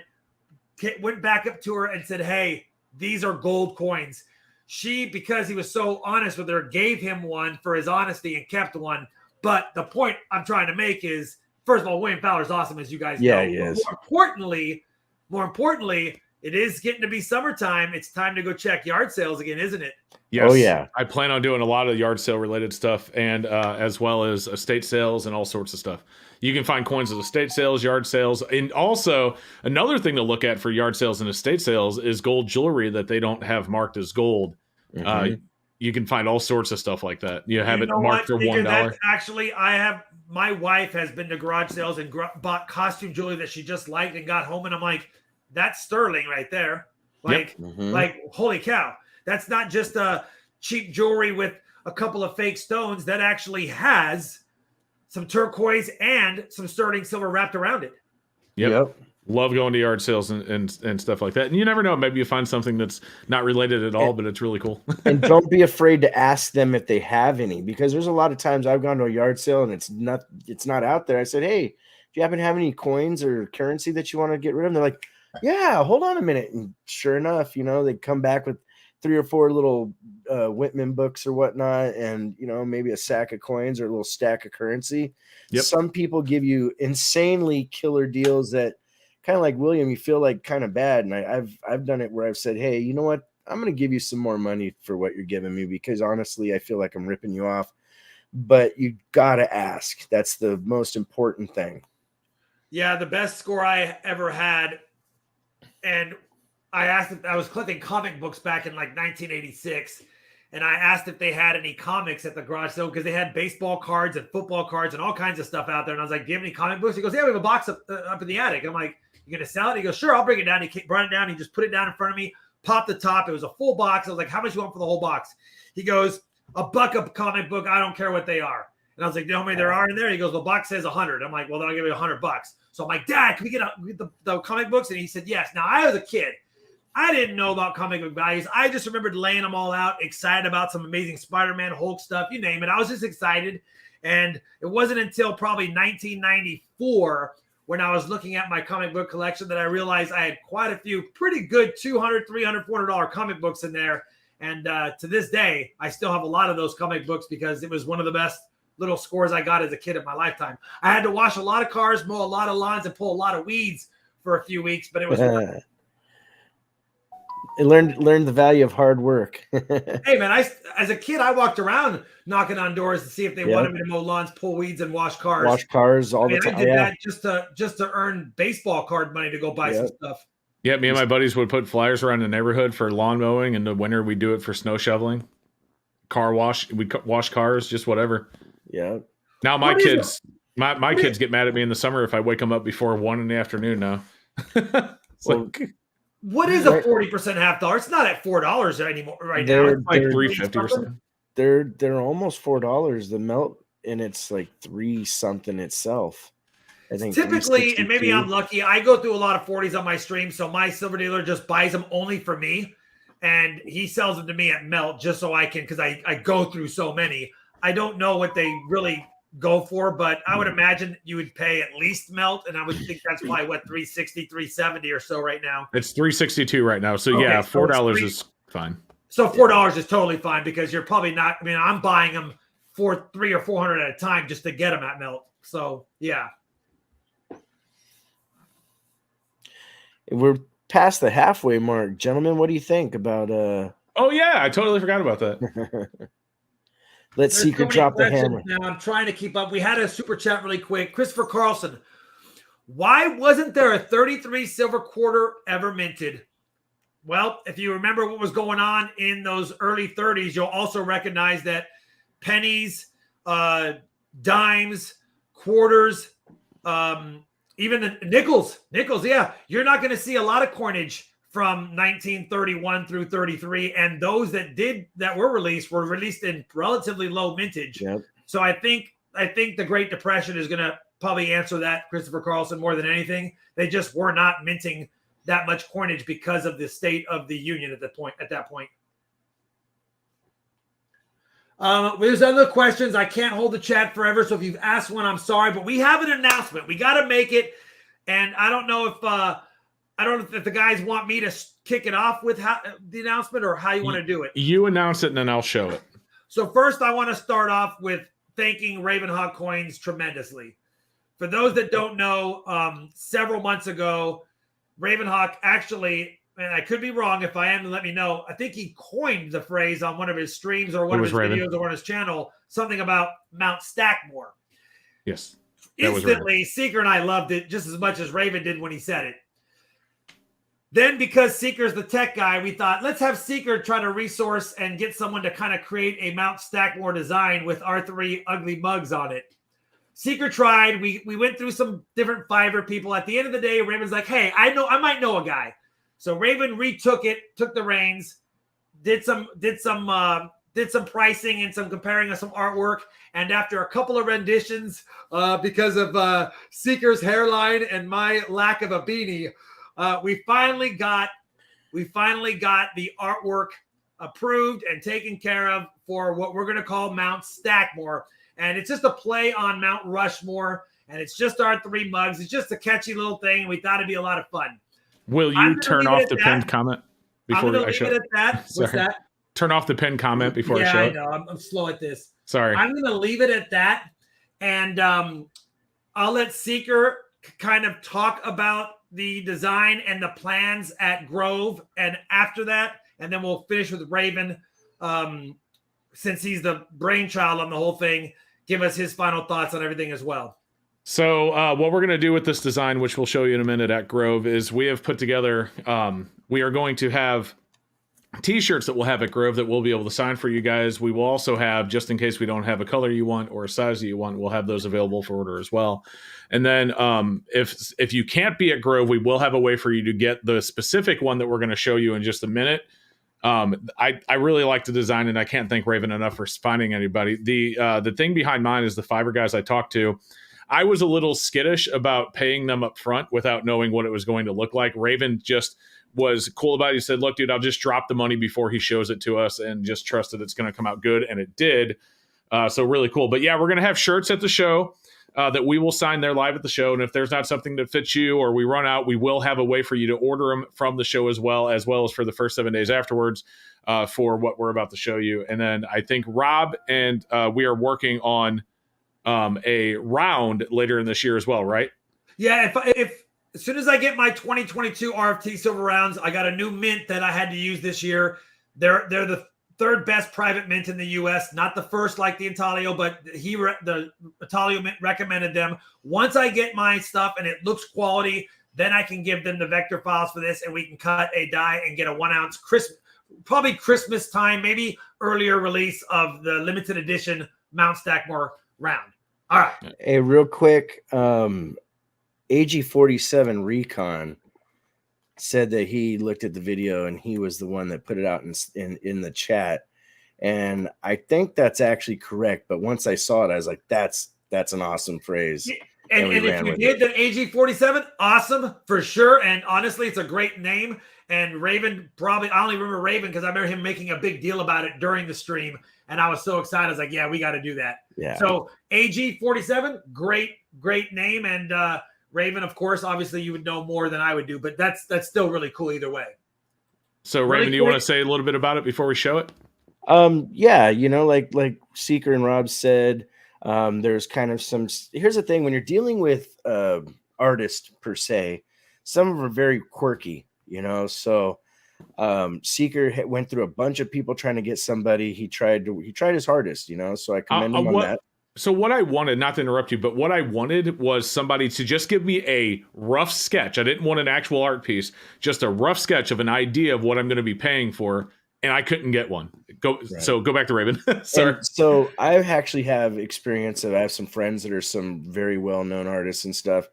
Went back up to her and said, hey, these are gold coins. She, because he was so honest with her, gave him one for his honesty and kept one. But the point I'm trying to make is, first of all, William Fowler's awesome, as you guys know. He is. More importantly, it is getting to be summertime. It's time to go check yard sales again, isn't it? Yes. Oh, yeah. I plan on doing a lot of yard sale related stuff and as well as estate sales and all sorts of stuff. You can find coins at estate sales, yard sales. And also another thing to look at for yard sales and estate sales is gold jewelry that they don't have marked as gold. Mm-hmm. You can find all sorts of stuff like that. You have it marked for $1. Actually, my wife has been to garage sales and bought costume jewelry that she just liked and got home. And I'm like, that's sterling right there. Like, holy cow. That's not just a cheap jewelry with a couple of fake stones. That actually has some turquoise and some sterling silver wrapped around it. Yep. Love going to yard sales and stuff like that. And you never know. Maybe you find something that's not related at all, but it's really cool. And don't be afraid to ask them if they have any, because there's a lot of times I've gone to a yard sale and it's not out there. I said, hey, do you happen to have any coins or currency that you want to get rid of? And they're like, yeah, hold on a minute. And sure enough, they come back with 3 or 4 little Whitman books or whatnot, and maybe a sack of coins or a little stack of currency. Yep. Some people give you insanely killer deals that kind of like William, you feel like kind of bad. And I've done it where I've said, hey, you know what? I'm going to give you some more money for what you're giving me, because honestly, I feel like I'm ripping you off. But you got to ask. That's the most important thing. Yeah, the best score I ever had, and I asked if I was collecting comic books back in like 1986, and I asked if they had any comics at the garage sale because they had baseball cards and football cards and all kinds of stuff out there. And I was like, do you have any comic books? He goes, yeah, we have a box up in the attic. And I'm like, you going to sell it? He goes, sure, I'll bring it down. He brought it down. He just put it down in front of me, popped the top. It was a full box. I was like, how much you want for the whole box? He goes, $1 a comic book. I don't care what they are. And I was like, you know how many there are in there? He goes, the box says 100. I'm like, well, then I'll give you $100. So I'm like, Dad, can we get the comic books? And he said, yes. Now, I was a kid. I didn't know about comic book values. I just remembered laying them all out, excited about some amazing Spider-Man, Hulk stuff, you name it. I was just excited. And it wasn't until probably 1994 when I was looking at my comic book collection that I realized I had quite a few pretty good $200, $300, $400 comic books in there. And to this day, I still have a lot of those comic books because it was one of the best little scores I got as a kid in my lifetime. I had to wash a lot of cars, mow a lot of lawns, and pull a lot of weeds for a few weeks, but it was worth it. I learned the value of hard work. Hey man, as a kid, I walked around knocking on doors to see if they wanted me to mow lawns, pull weeds, and wash cars. Wash cars all the time. I did that just to earn baseball card money to go buy some stuff. Yeah, me and my buddies would put flyers around the neighborhood for lawn mowing. In the winter, we do it for snow shoveling, car wash. We wash cars, just whatever. Yeah. Now my kids get mad at me in the summer if I wake them up before 1 in the afternoon. Now. What is a 40% half dollar? It's not at $4 anymore right now. It's like $3.50 or something. They're almost $4 the melt, and it's like 3 something itself. I think typically, and maybe I'm lucky, I go through a lot of 40s on my stream, so my silver dealer just buys them only for me. and he sells them to me at melt just so I can, because I go through so many. I don't know what they really go for, but I would imagine you would pay at least melt, and I would think that's probably what, 360, 370 or so right now. It's 362 right now. So Okay, yeah, so $4 is fine. So $4 is totally fine, because you're probably not. I mean, I'm buying them for $300 or $400 at a time just to get them at melt. So yeah. We're past the halfway mark, gentlemen. What do you think about Oh yeah, I totally forgot about that. Let's Seeker drop the hammer. Now I'm trying to keep up. We had a super chat really quick. Christopher Carlson. Why wasn't there a 33 silver quarter ever minted? Well, if you remember what was going on in those early 30s, you'll also recognize that pennies, dimes, quarters, even the nickels, yeah. You're not going to see a lot of coinage from 1931 through 33, and those that were released in relatively low mintage. Yep. So I think the Great Depression is going to probably answer that, Christopher Carlson, more than anything. They just were not minting that much coinage because of the state of the union at that point. There's other questions. I can't hold the chat forever, so if you've asked one, I'm sorry, but we have an announcement. We got to make it, and I don't know if the guys want me to kick it off with the announcement, or how you want to do it. You announce it, and then I'll show it. So first, I want to start off with thanking Ravenhawk Coins tremendously. For those that don't know, several months ago, Ravenhawk actually, and I could be wrong, if I am, to let me know, I think he coined the phrase on one of his streams or one of his videos or on his channel, something about Mount Stackmore. Yes. Instantly, Seeker and I loved it just as much as Raven did when he said it. Then, because Seeker's the tech guy, we thought, let's have Seeker try to resource and get someone to kind of create a Mount Stackmore design with our 3 ugly mugs on it. Seeker tried. We went through some different Fiverr people. At the end of the day, Raven's like, hey, I might know a guy. So Raven retook it, took the reins, did some pricing and some comparing of some artwork. And after a couple of renditions, because of Seeker's hairline and my lack of a beanie, we finally got the artwork approved and taken care of for what we're going to call Mount Stackmore. And it's just a play on Mount Rushmore, and it's just our 3 mugs. It's just a catchy little thing. We thought it'd be a lot of fun. Will you turn off the pinned comment before I show it? What's that? Turn off the pinned comment before I show it. Yeah, I know. I'm slow at this. Sorry. I'm going to leave it at that, and I'll let Seeker kind of talk about the design and the plans at Grove, and after that, and then we'll finish with Raven, since he's the brainchild on the whole thing, give us his final thoughts on everything as well. So what we're going to do with this design, which we'll show you in a minute at Grove, is we have put together, we are going to have t-shirts that we'll have at Grove that we'll be able to sign for you guys. We will also have, just in case we don't have a color you want or a size that you want, we'll have those available for order as well. And then if you can't be at Grove, we will have a way for you to get the specific one that we're going to show you in just a minute. I really like the design, and I can't thank Raven enough for finding anybody. The thing behind mine is the Fiverr guys I talked to. I was a little skittish about paying them up front without knowing what it was going to look like. Raven just was cool about it. He said, look, dude, I'll just drop the money before he shows it to us and just trust that it's going to come out good. And it did. So really cool. But yeah, we're going to have shirts at the show that we will sign there live at the show. And if there's not something that fits you or we run out, we will have a way for you to order them from the show as well as for the first 7 days afterwards for what we're about to show you. And then I think Rob and we are working on a round later in this year as well, right? Yeah, if as soon as I get my 2022 RFT silver rounds, I got a new mint that I had to use this year. They're the 3rd best private mint in the U.S., not the first like the Intaglio, but the Intaglio mint recommended them. Once I get my stuff and it looks quality, then I can give them the vector files for this, and we can cut a die and get a 1 ounce probably Christmas time, maybe earlier release of the limited edition Mount Stackmore round. All right. Hey, real quick, AG47 Recon said that he looked at the video and he was the one that put it out in the chat. And I think that's actually correct. But once I saw it, I was like, that's an awesome phrase. And if you did the AG47, awesome for sure. And honestly, it's a great name. And Raven probably, I only remember Raven because I remember him making a big deal about it during the stream. And I was so excited. I was like, yeah, we got to do that. Yeah. So AG47, great name. And Raven, of course, obviously you would know more than I would do, but that's still really cool either way. So Raven, do you want to say a little bit about it before we show it? Yeah, like Seeker and Rob said, there's kind of here's the thing, when you're dealing with artists per se, some of them are very quirky, so Seeker went through a bunch of people trying to get somebody. He tried his hardest, so I commend him on that. So what I wanted, not to interrupt you, but what I wanted was somebody to just give me a rough sketch. I didn't want an actual art piece, just a rough sketch of an idea of what I'm going to be paying for. And I couldn't get one. So go back to Raven. Sorry. So I actually have experience of, I have some friends that are some very well-known artists and stuff.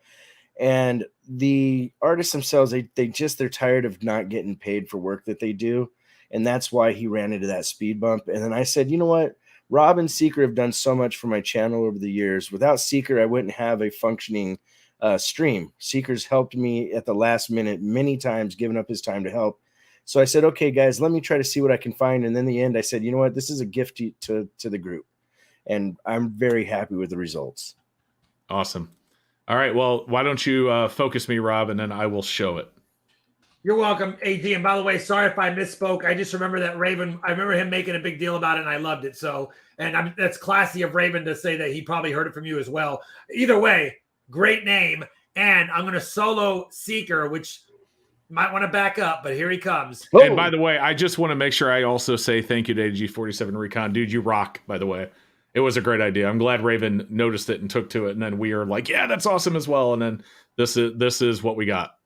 And the artists themselves, they're tired of not getting paid for work that they do. And that's why he ran into that speed bump. And then I said, you know what? Rob and Seeker have done so much for my channel over the years. Without Seeker, I wouldn't have a functioning stream. Seeker's helped me at the last minute many times, given up his time to help. So I said, okay, guys, let me try to see what I can find. And then in the end, I said, you know what? This is a gift to the group. And I'm very happy with the results. Awesome. All right. Well, why don't you focus me, Rob, and then I will show it. You're welcome, AD. And by the way, sorry if I misspoke. I just remember that Raven, I remember him making a big deal about it, and I loved it. So, and that's classy of Raven to say that he probably heard it from you as well. Either way, great name. And I'm going to solo Seeker, which might want to back up, but here he comes. Oh. And by the way, I just want to make sure I also say thank you to AG47 Recon. Dude, you rock, by the way. It was a great idea. I'm glad Raven noticed it and took to it. And then we are like, yeah, that's awesome as well. And then this is what we got.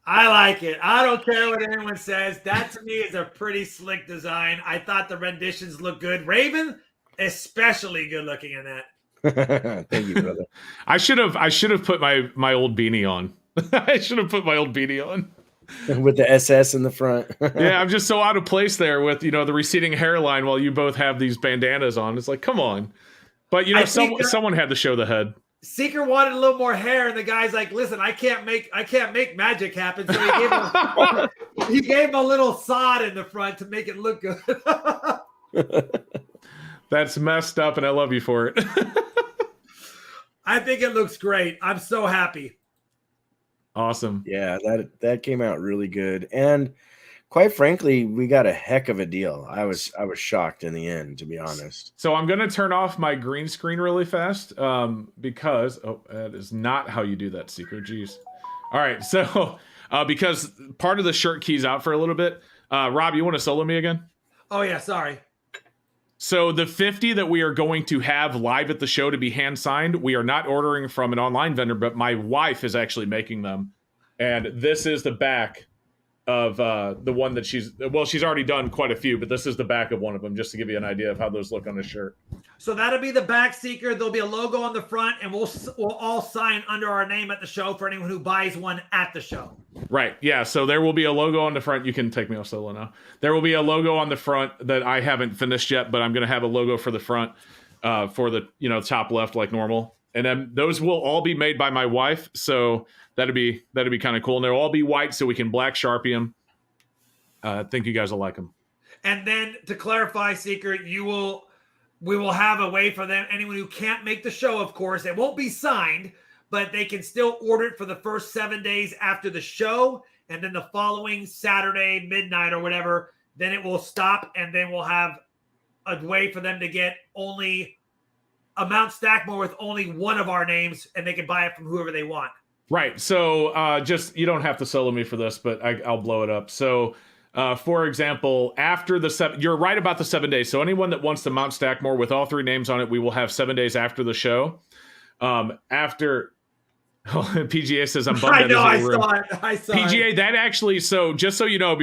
I like it. I don't care what anyone says. That to me is a pretty slick design. I thought the renditions look good. Raven, especially good looking in that. Thank you, brother. I should have put my old beanie on. I should have put my old beanie on. With the SS in the front. Yeah, I'm just so out of place there with, the receding hairline while you both have these bandanas on. It's like, come on. But, someone had to show the head. Seeker wanted a little more hair, and the guy's like, listen, I can't make magic happen. So he gave him a little sod in the front to make it look good. That's messed up, and I love you for it. I think it looks great. I'm so happy. Awesome. Yeah, that came out really good. And quite frankly, we got a heck of a deal. I was shocked in the end, to be honest. So I'm going to turn off my green screen really fast because that is not how you do that, Seeker. Jeez. All right. So because part of the shirt key's out for a little bit. Rob, you want to solo me again? Oh, yeah. Sorry. So the 50 that we are going to have live at the show to be hand signed, we are not ordering from an online vendor, but my wife is actually making them. And this is the back of the one that she's already done quite a few, but this is the back of one of them, just to give you an idea of how those look on a shirt. So that'll be the back, Seeker. There'll be a logo on the front, and we'll all sign under our name at the show for anyone who buys one at the show. Right. Yeah. So there will be a logo on the front. You can take me off solo now. There will be a logo on the front that I haven't finished yet, but I'm going to have a logo for the front for the top left like normal. And then those will all be made by my wife. So that'd be kind of cool. And they'll all be white so we can black Sharpie them. I think you guys will like them. And then to clarify, Seeker, we will have a way for them. Anyone who can't make the show, of course, it won't be signed, but they can still order it for the first 7 days after the show. And then the following Saturday, midnight or whatever, then it will stop. And then we'll have a way for them to get only a Mount Stackmore with only one of our names, and they can buy it from whoever they want. Right. So just, you don't have to solo me for this, but I'll blow it up. So for example, after you're right about the 7 days. So anyone that wants to Mount Stackmore with all three names on it, we will have 7 days after the show. PGA says I'm bummed. I know, I saw PGA, it. that actually, so just so you know,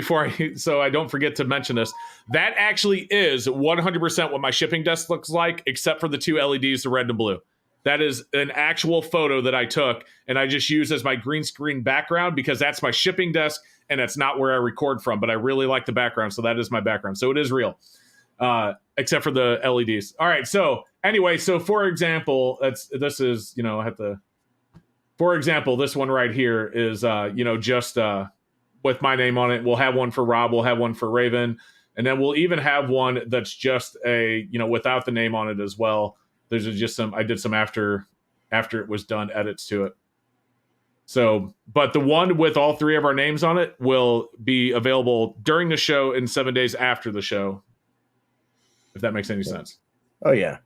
so I don't forget to mention this, that actually is 100% what my shipping desk looks like, except for the two LEDs, the red and blue. That is an actual photo that I took, and I just use as my green screen background because that's my shipping desk, and that's not where I record from, but I really like the background, so that is my background. So it is real, except for the LEDs. All right, so Anyway, so for example, this is, you know, for example, this one right here is, you know, just with my name on it. We'll have one for Rob. We'll have one for Raven. And then we'll even have one that's just a, you know, without the name on it as well. There's just I did some after it was done edits to it. So, but the one with all three of our names on it will be available during the show and 7 days after the show, if that makes any sense. Oh, yeah.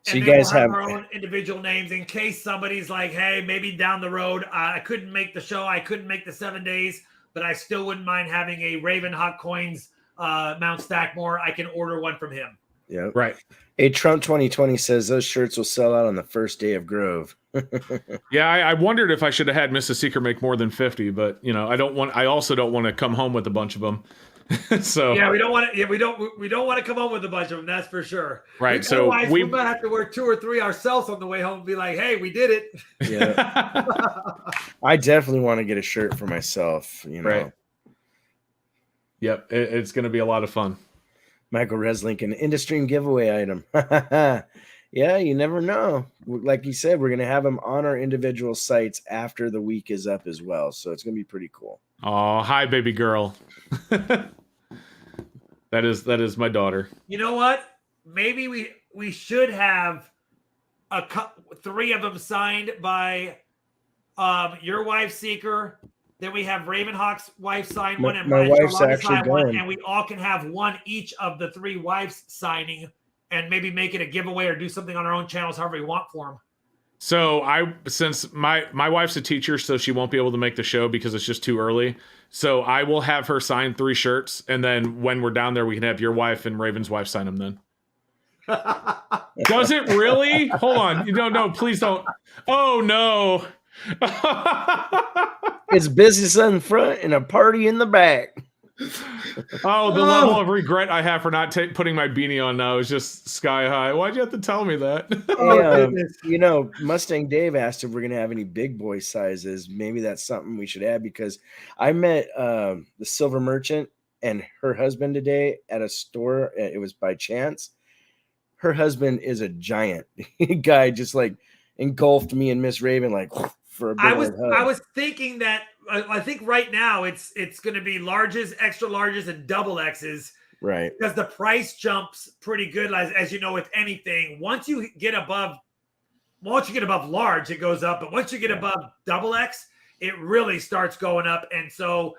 So and you then guys we'll have our own individual names in case somebody's like, hey, maybe down the road, I couldn't make the show. I couldn't make the 7 days, but I still wouldn't mind having a Ravenhawk Coins Mount Stackmore. I can order one from him. Yeah. Right. Hey, Trump 2020 says those shirts will sell out on the first day of Grove. Yeah, I wondered if I should have had Mrs. Seeker make more than 50, but you know, I also don't want to come home with a bunch of them. So yeah, we don't want to. Yeah, we don't want to come home with a bunch of them. That's for sure. Right. So we might have to wear 2 or 3 ourselves on the way home and be like, "Hey, we did it." Yeah. I definitely want to get a shirt for myself. You know. Right. Yep, it's going to be a lot of fun. Michael Reslink, an InduStream giveaway item. Yeah, you never know. Like you said, we're going to have them on our individual sites after the week is up as well. So it's going to be pretty cool. Oh, hi, baby girl. That is my daughter. You know what? Maybe we should have 3 of them signed by your wife, Seeker. Then we have Ravenhawk's wife sign one, and my wife's actually sign going. one, and we all can have one each of the 3 wives signing, and maybe make it a giveaway or do something on our own channels, however we want for them. So since my wife's a teacher, so she won't be able to make the show because it's just too early. So I will have her sign 3 shirts, and then when we're down there, we can have your wife and Raven's wife sign them then. Does it really? Hold on. No, please don't. Oh, no. It's business in front and a party in the back. Oh, the level of regret I have for not putting my beanie on now is just sky high. Why'd you have to tell me that? You know, Mustang Dave asked if we're going to have any big boy sizes. Maybe that's something we should add, because I met the Silver Merchant and her husband today at a store. It was by chance. Her husband is a giant guy, just like engulfed me and Miss Raven like for a big hug. I was thinking that I think right now it's going to be larges, extra larges, and double X's. Right. Because the price jumps pretty good, as you know, with anything. Once you get above large, it goes up. But once you get above double X, it really starts going up. And so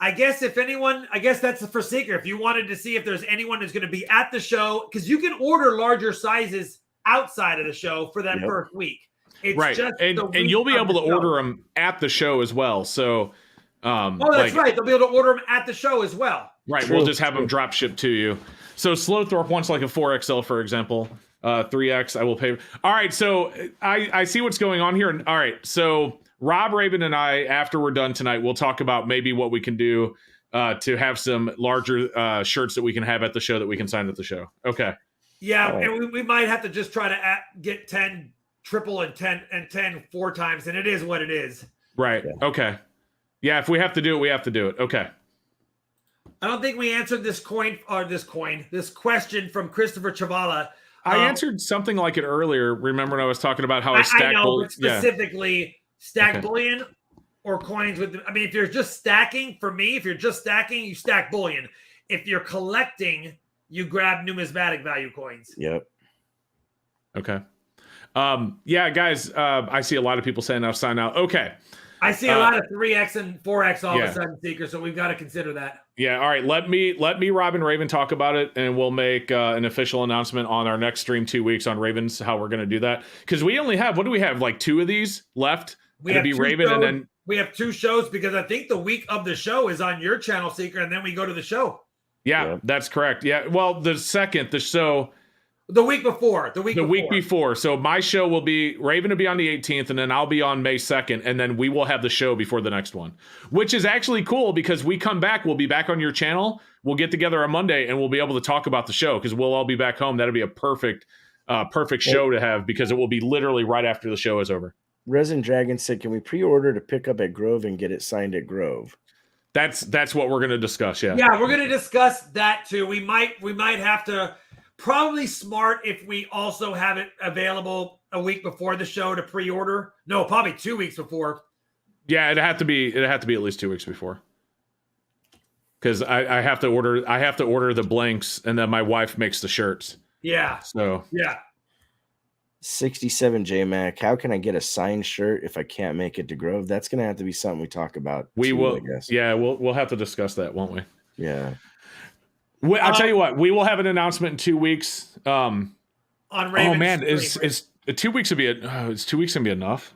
I guess that's for Seeker. If you wanted to see if there's anyone who's going to be at the show, because you can order larger sizes outside of the show for that first week. It's right, just and you'll be able to order them at the show as well. So, that's right. They'll be able to order them at the show as well. Right, we'll just have them drop shipped to you. So Slowthorpe wants like a 4XL, for example. 3X, I will pay. All right, so I see what's going on here. All right, so Rob, Raven, and I, after we're done tonight, we'll talk about maybe what we can do to have some larger shirts that we can have at the show that we can sign at the show. Okay. Yeah, and we might have to just try to get 10 triple and 10 4 times, and it is what it is. Right. Yeah. Okay. Yeah, if we have to do it, we have to do it. Okay. I don't think we answered this question from Christopher Chavala. I answered something like it earlier. Remember when I was talking about how I stack bullion? Specifically, stack bullion or coins with. I mean, if you're just stacking, for me, if you're just stacking, you stack bullion. If you're collecting, you grab numismatic value coins. Yep. Okay. Yeah, guys, I see a lot of people saying I'll sign out. Okay. I see a lot of 3X and 4X all of a sudden, Seeker, so we've got to consider that. Yeah, all right. Let me, Rob, and Raven talk about it, and we'll make an official announcement on our next stream 2 weeks on Ravens, how we're going to do that. Because we only have, what do we have, like 2 of these left? We have Raven, shows, and then we have 2 shows, because I think the week of the show is on your channel, Seeker, and then we go to the show. Yeah, that's correct. Yeah, well, the week before. The week before. So my show will be, Raven will be on the 18th, and then I'll be on May 2nd, and then we will have the show before the next one, which is actually cool because we come back, we'll be back on your channel, we'll get together on Monday, and we'll be able to talk about the show because we'll all be back home. That'll be a perfect show to have because it will be literally right after the show is over. Resin Dragon said, can we pre-order to pick up at Grove and get it signed at Grove? That's what we're going to discuss, yeah. Yeah, we're going to discuss that too. We might have to... Probably smart if we also have it available a week before the show to pre-order. No, probably 2 weeks before. Yeah, it'd have to be at least 2 weeks before. Because I have to order the blanks, and then my wife makes the shirts. Yeah. So yeah. 67 JMac. How can I get a signed shirt if I can't make it to Grove? That's gonna have to be something we talk about. We will. I guess. Yeah, we'll have to discuss that, won't we? Yeah. I'll tell you what. We will have an announcement in 2 weeks. On Raven's oh man, stream, is 2 weeks would be is 2 weeks gonna be enough?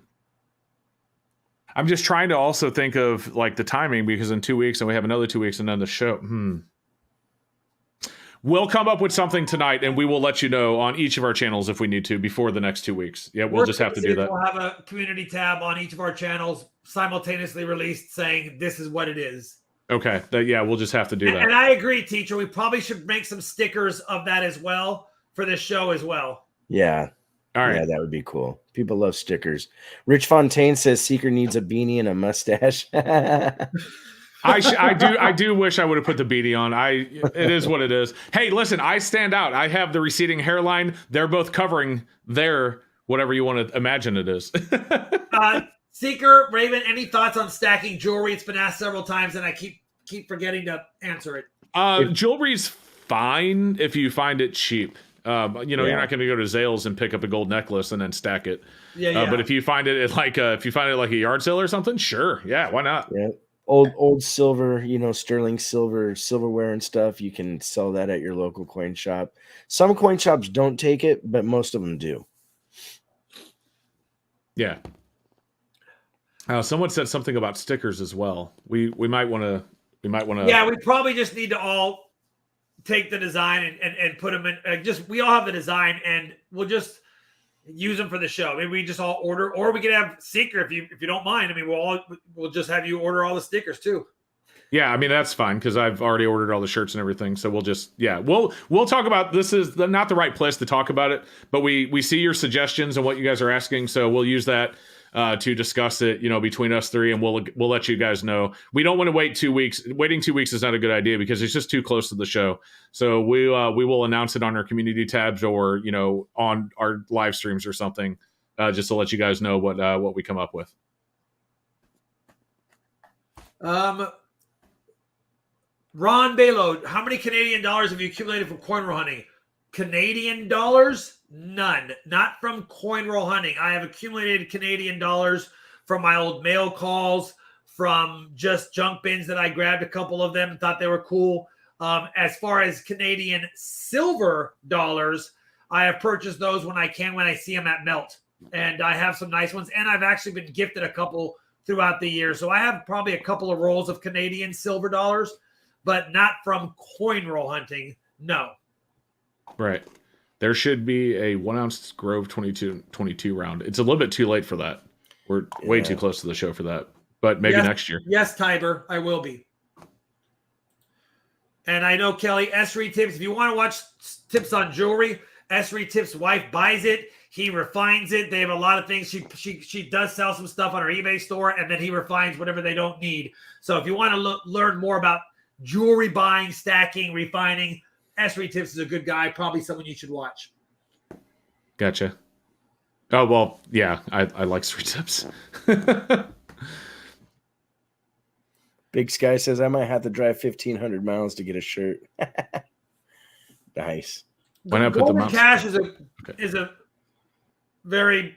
I'm just trying to also think of like the timing, because in 2 weeks and we have another 2 weeks and then the show. We'll come up with something tonight, and we will let you know on each of our channels if we need to before the next 2 weeks. Yeah, we'll just have to do that. We'll have a community tab on each of our channels simultaneously released saying this is what it is. Okay. We'll just have to do that. And I agree, teacher. We probably should make some stickers of that as well for this show as well. Yeah. All right. Yeah, that would be cool. People love stickers. Rich Fontaine says Seeker needs a beanie and a mustache. I do wish I would have put the beanie on. It is what it is. Hey, listen, I stand out. I have the receding hairline. They're both covering their whatever you want to imagine it is. Seeker, Raven, any thoughts on stacking jewelry? It's been asked several times, and I keep forgetting to answer it. Jewelry's fine if you find it cheap. You're not going to go to Zales and pick up a gold necklace and then stack it. Yeah. But if you find it at a yard sale or something, sure, yeah, why not? Yeah. Old silver, sterling silverware and stuff. You can sell that at your local coin shop. Some coin shops don't take it, but most of them do. Yeah. Someone said something about stickers as well. We might want to. Yeah, we probably just need to all take the design and put them in. We all have the design, and we'll just use them for the show. Maybe we just all order, or we can have Seeker if you don't mind. I mean, we'll just have you order all the stickers too. Yeah, I mean that's fine because I've already ordered all the shirts and everything. So we'll talk about this. Is not the right place to talk about it, but we see your suggestions and what you guys are asking, so we'll use that to discuss it, between us three, and we'll let you guys know. We don't want to wait 2 weeks. Waiting 2 weeks is not a good idea because it's just too close to the show. So we will announce it on our community tabs or on our live streams or something, just to let you guys know what we come up with. Ron Balo, how many Canadian dollars have you accumulated from coin roll hunting? Canadian dollars? None. Not from coin roll hunting. I have accumulated Canadian dollars from my old mail calls, from just junk bins that I grabbed a couple of them and thought they were cool. As far as Canadian silver dollars, I have purchased those when I see them at Melt. And I have some nice ones. And I've actually been gifted a couple throughout the year. So I have probably a couple of rolls of Canadian silver dollars, but not from coin roll hunting. No. Right. There should be a 1 ounce Grove 22 round. It's a little bit too late for that. We're way too close to the show for that, but maybe next year. Yes, Tiber, I will be. And I know Kelly, Esri Tips, if you want to watch tips on jewelry, Esri Tips' wife buys it. He refines it. They have a lot of things. She does sell some stuff on her eBay store, and then he refines whatever they don't need. So if you want to learn more about jewelry buying, stacking, refining, Esri Tips is a good guy, probably someone you should watch. Gotcha. Oh, well, yeah, I like Esri Tips. Big Sky says, I might have to drive 1,500 miles to get a shirt. Nice. When I put Golden Cash is a very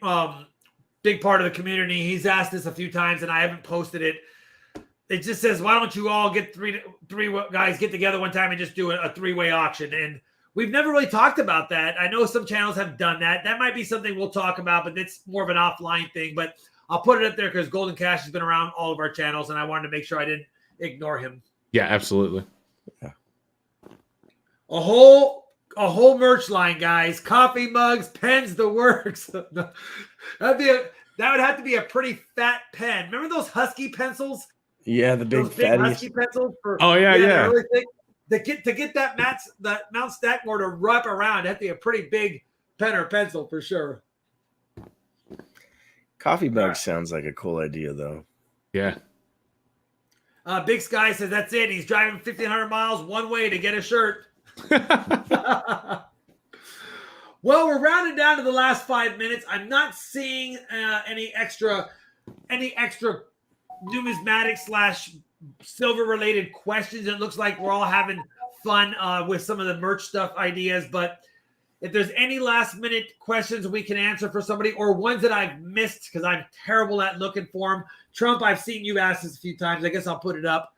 big part of the community. He's asked this a few times, and I haven't posted it. It just says, why don't you all get three guys get together one time and just do a three-way auction? And we've never really talked about that. I know some channels have done that. That might be something we'll talk about, but it's more of an offline thing. But I'll put it up there because Golden Cash has been around all of our channels, and I wanted to make sure I didn't ignore him. Yeah, absolutely. Yeah. A whole merch line, guys. Coffee mugs, pens, the works. That would have to be a pretty fat pen. Remember those Husky pencils? Yeah, the big fatties. Husky pencils. Yeah. Really thick. To get that Mount Stackmore to wrap around, that'd be a pretty big pen or pencil for sure. Coffee mug sounds like a cool idea, though. Yeah. Big Sky says that's it. He's driving 1,500 miles one way to get a shirt. Well, we're rounding down to the last 5 minutes. I'm not seeing any extra numismatic / silver related questions. It looks like we're all having fun with some of the merch stuff ideas. But if there's any last minute questions we can answer for somebody, or ones that I've missed because I'm terrible at looking for them. Trump, I've seen you ask this a few times. I guess I'll put it up.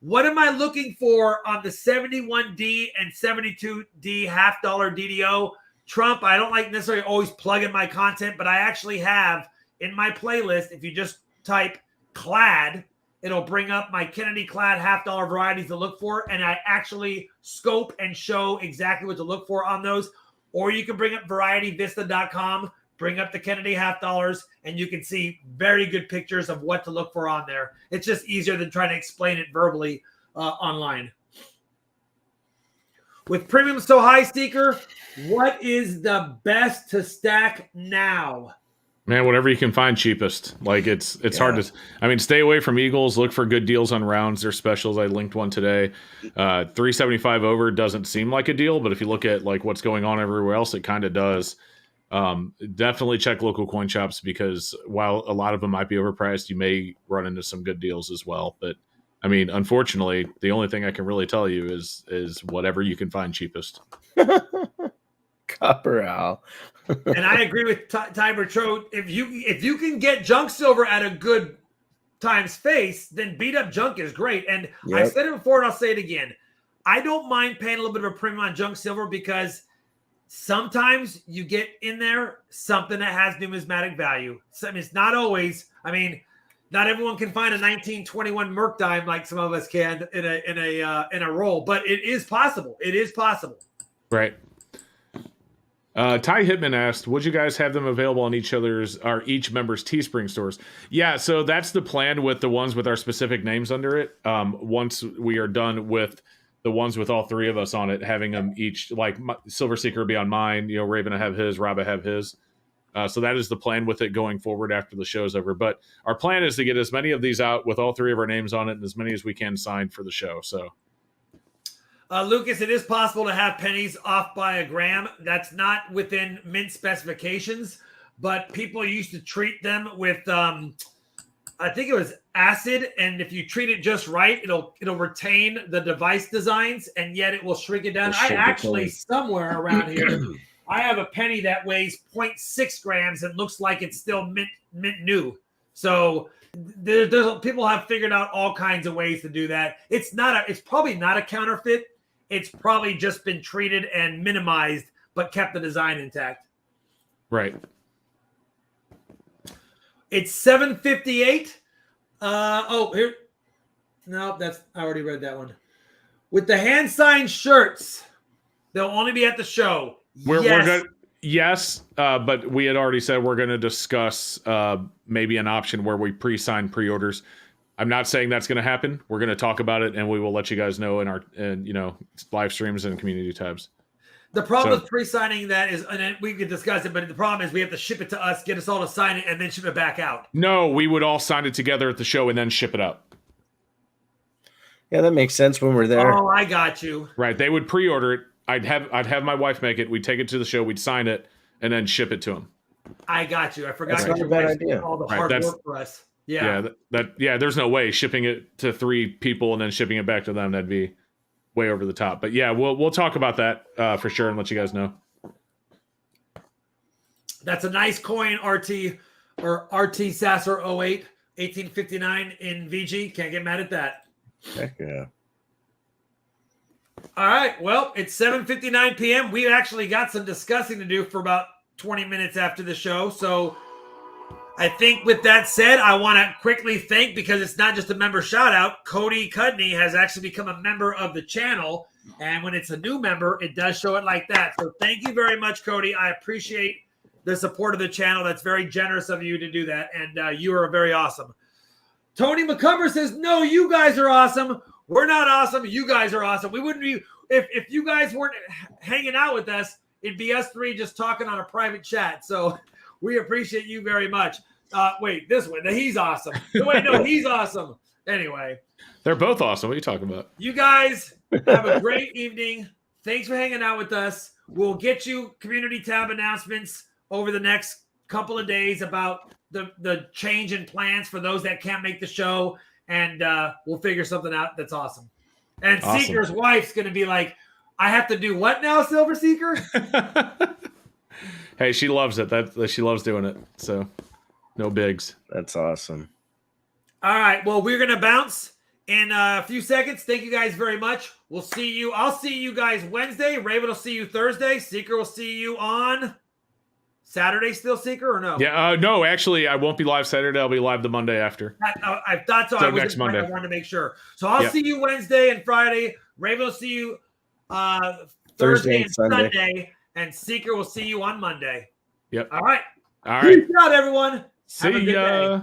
What am I looking for on the 71D and 72D $half DDO? Trump, I don't like necessarily always plugging my content, but I actually have in my playlist, if you just type clad, it'll bring up my Kennedy clad $half varieties to look for, and I actually scope and show exactly what to look for on those. Or you can bring up varietyvista.com, bring up the Kennedy $half, and you can see very good pictures of what to look for on there. It's just easier than trying to explain it verbally online. With premium so high, Seeker, what is the best to stack now? Man, whatever you can find cheapest. Like it's hard to. I mean, stay away from Eagles. Look for good deals on rounds. They're specials. I linked one today. 375 over doesn't seem like a deal, but if you look at like what's going on everywhere else, it kind of does. Definitely check local coin shops, because while a lot of them might be overpriced, you may run into some good deals as well. But I mean, unfortunately, the only thing I can really tell you is whatever you can find cheapest. Copper Al. And I agree with Tiber Tro. If you can get junk silver at a good times face, then beat up junk is great. And I said it before, and I'll say it again. I don't mind paying a little bit of a premium on junk silver, because sometimes you get in there something that has numismatic value. So, I mean, it's not always. I mean, not everyone can find a 1921 Merc dime like some of us can in a roll, but it is possible. It is possible. Right. Ty Hitman asked, would you guys have them available on each member's Teespring stores? Yeah, so that's the plan with the ones with our specific names under it. Once we are done with the ones with all three of us on it, having them each, like Silver Seeker will be on mine, Raven will have his, Rob will have his. So that is the plan with it going forward after the show's over. But our plan is to get as many of these out with all three of our names on it, and as many as we can signed for the show. So, Lucas, it is possible to have pennies off by a gram. That's not within mint specifications, but people used to treat them with, I think it was acid, and if you treat it just right, it'll retain the device designs, and yet it will shrink it down. I actually, somewhere around here, I have a penny that weighs 0.6 grams and looks like it's still mint new. So there's people have figured out all kinds of ways to do that. It's probably not a counterfeit. It's probably just been treated and minimized, but kept the design intact. Right. It's 7:58. Here. No, I already read that one. With the hand signed shirts, they'll only be at the show. Yes, but we had already said we're going to discuss maybe an option where we pre-sign pre-orders. I'm not saying that's going to happen. We're going to talk about it, and we will let you guys know in our live streams and community tabs. The problem with pre-signing that is, and we can discuss it, but the problem is we have to ship it to us, get us all to sign it, and then ship it back out. No, we would all sign it together at the show and then ship it out. Yeah, that makes sense when we're there. Oh, I got you. Right. They would pre-order it. I'd have my wife make it. We'd take it to the show. We'd sign it and then ship it to them. I got you. I forgot. That's not a bad idea. All the hard work for us. Yeah. There's no way shipping it to 3 people and then shipping it back to them. That'd be way over the top. But yeah, we'll talk about that for sure and let you guys know. That's a nice coin, RT Sasser 08, 1859 in VG. Can't get mad at that. Heck yeah. All right. Well, it's 7:59 p.m. We actually got some discussing to do for about 20 minutes after the show. So I think with that said, I want to quickly thank, because it's not just a member shout out, Cody Cudney has actually become a member of the channel. And when it's a new member, it does show it like that. So thank you very much, Cody. I appreciate the support of the channel. That's very generous of you to do that. And you are very awesome. Tony McCumber says, no, you guys are awesome. We're not awesome. You guys are awesome. We wouldn't be, if you guys weren't hanging out with us, it'd be us 3 just talking on a private chat. So we appreciate you very much. Wait, this one, he's awesome. Wait, no, he's awesome. Anyway. They're both awesome. What are you talking about? You guys have a great evening. Thanks for hanging out with us. We'll get you community tab announcements over the next couple of days about the change in plans for those that can't make the show, and we'll figure something out that's awesome. And Awesome. Seeker's wife's going to be like, I have to do what now, Silver Seeker? Hey, she loves it. That she loves doing it. So no bigs. That's awesome. All right. Well, we're going to bounce in a few seconds. Thank you guys very much. We'll see you. I'll see you guys Wednesday. Raven will see you Thursday. Seeker will see you on Saturday still, Seeker, or no? Yeah. No, actually, I won't be live Saturday. I'll be live the Monday after. I thought so. So I was next Monday. I wanted to make sure. So I'll see you Wednesday and Friday. Raven will see you Thursday and Sunday. And Seeker will see you on Monday. Yep. All right. All right. Peace out, everyone. See ya.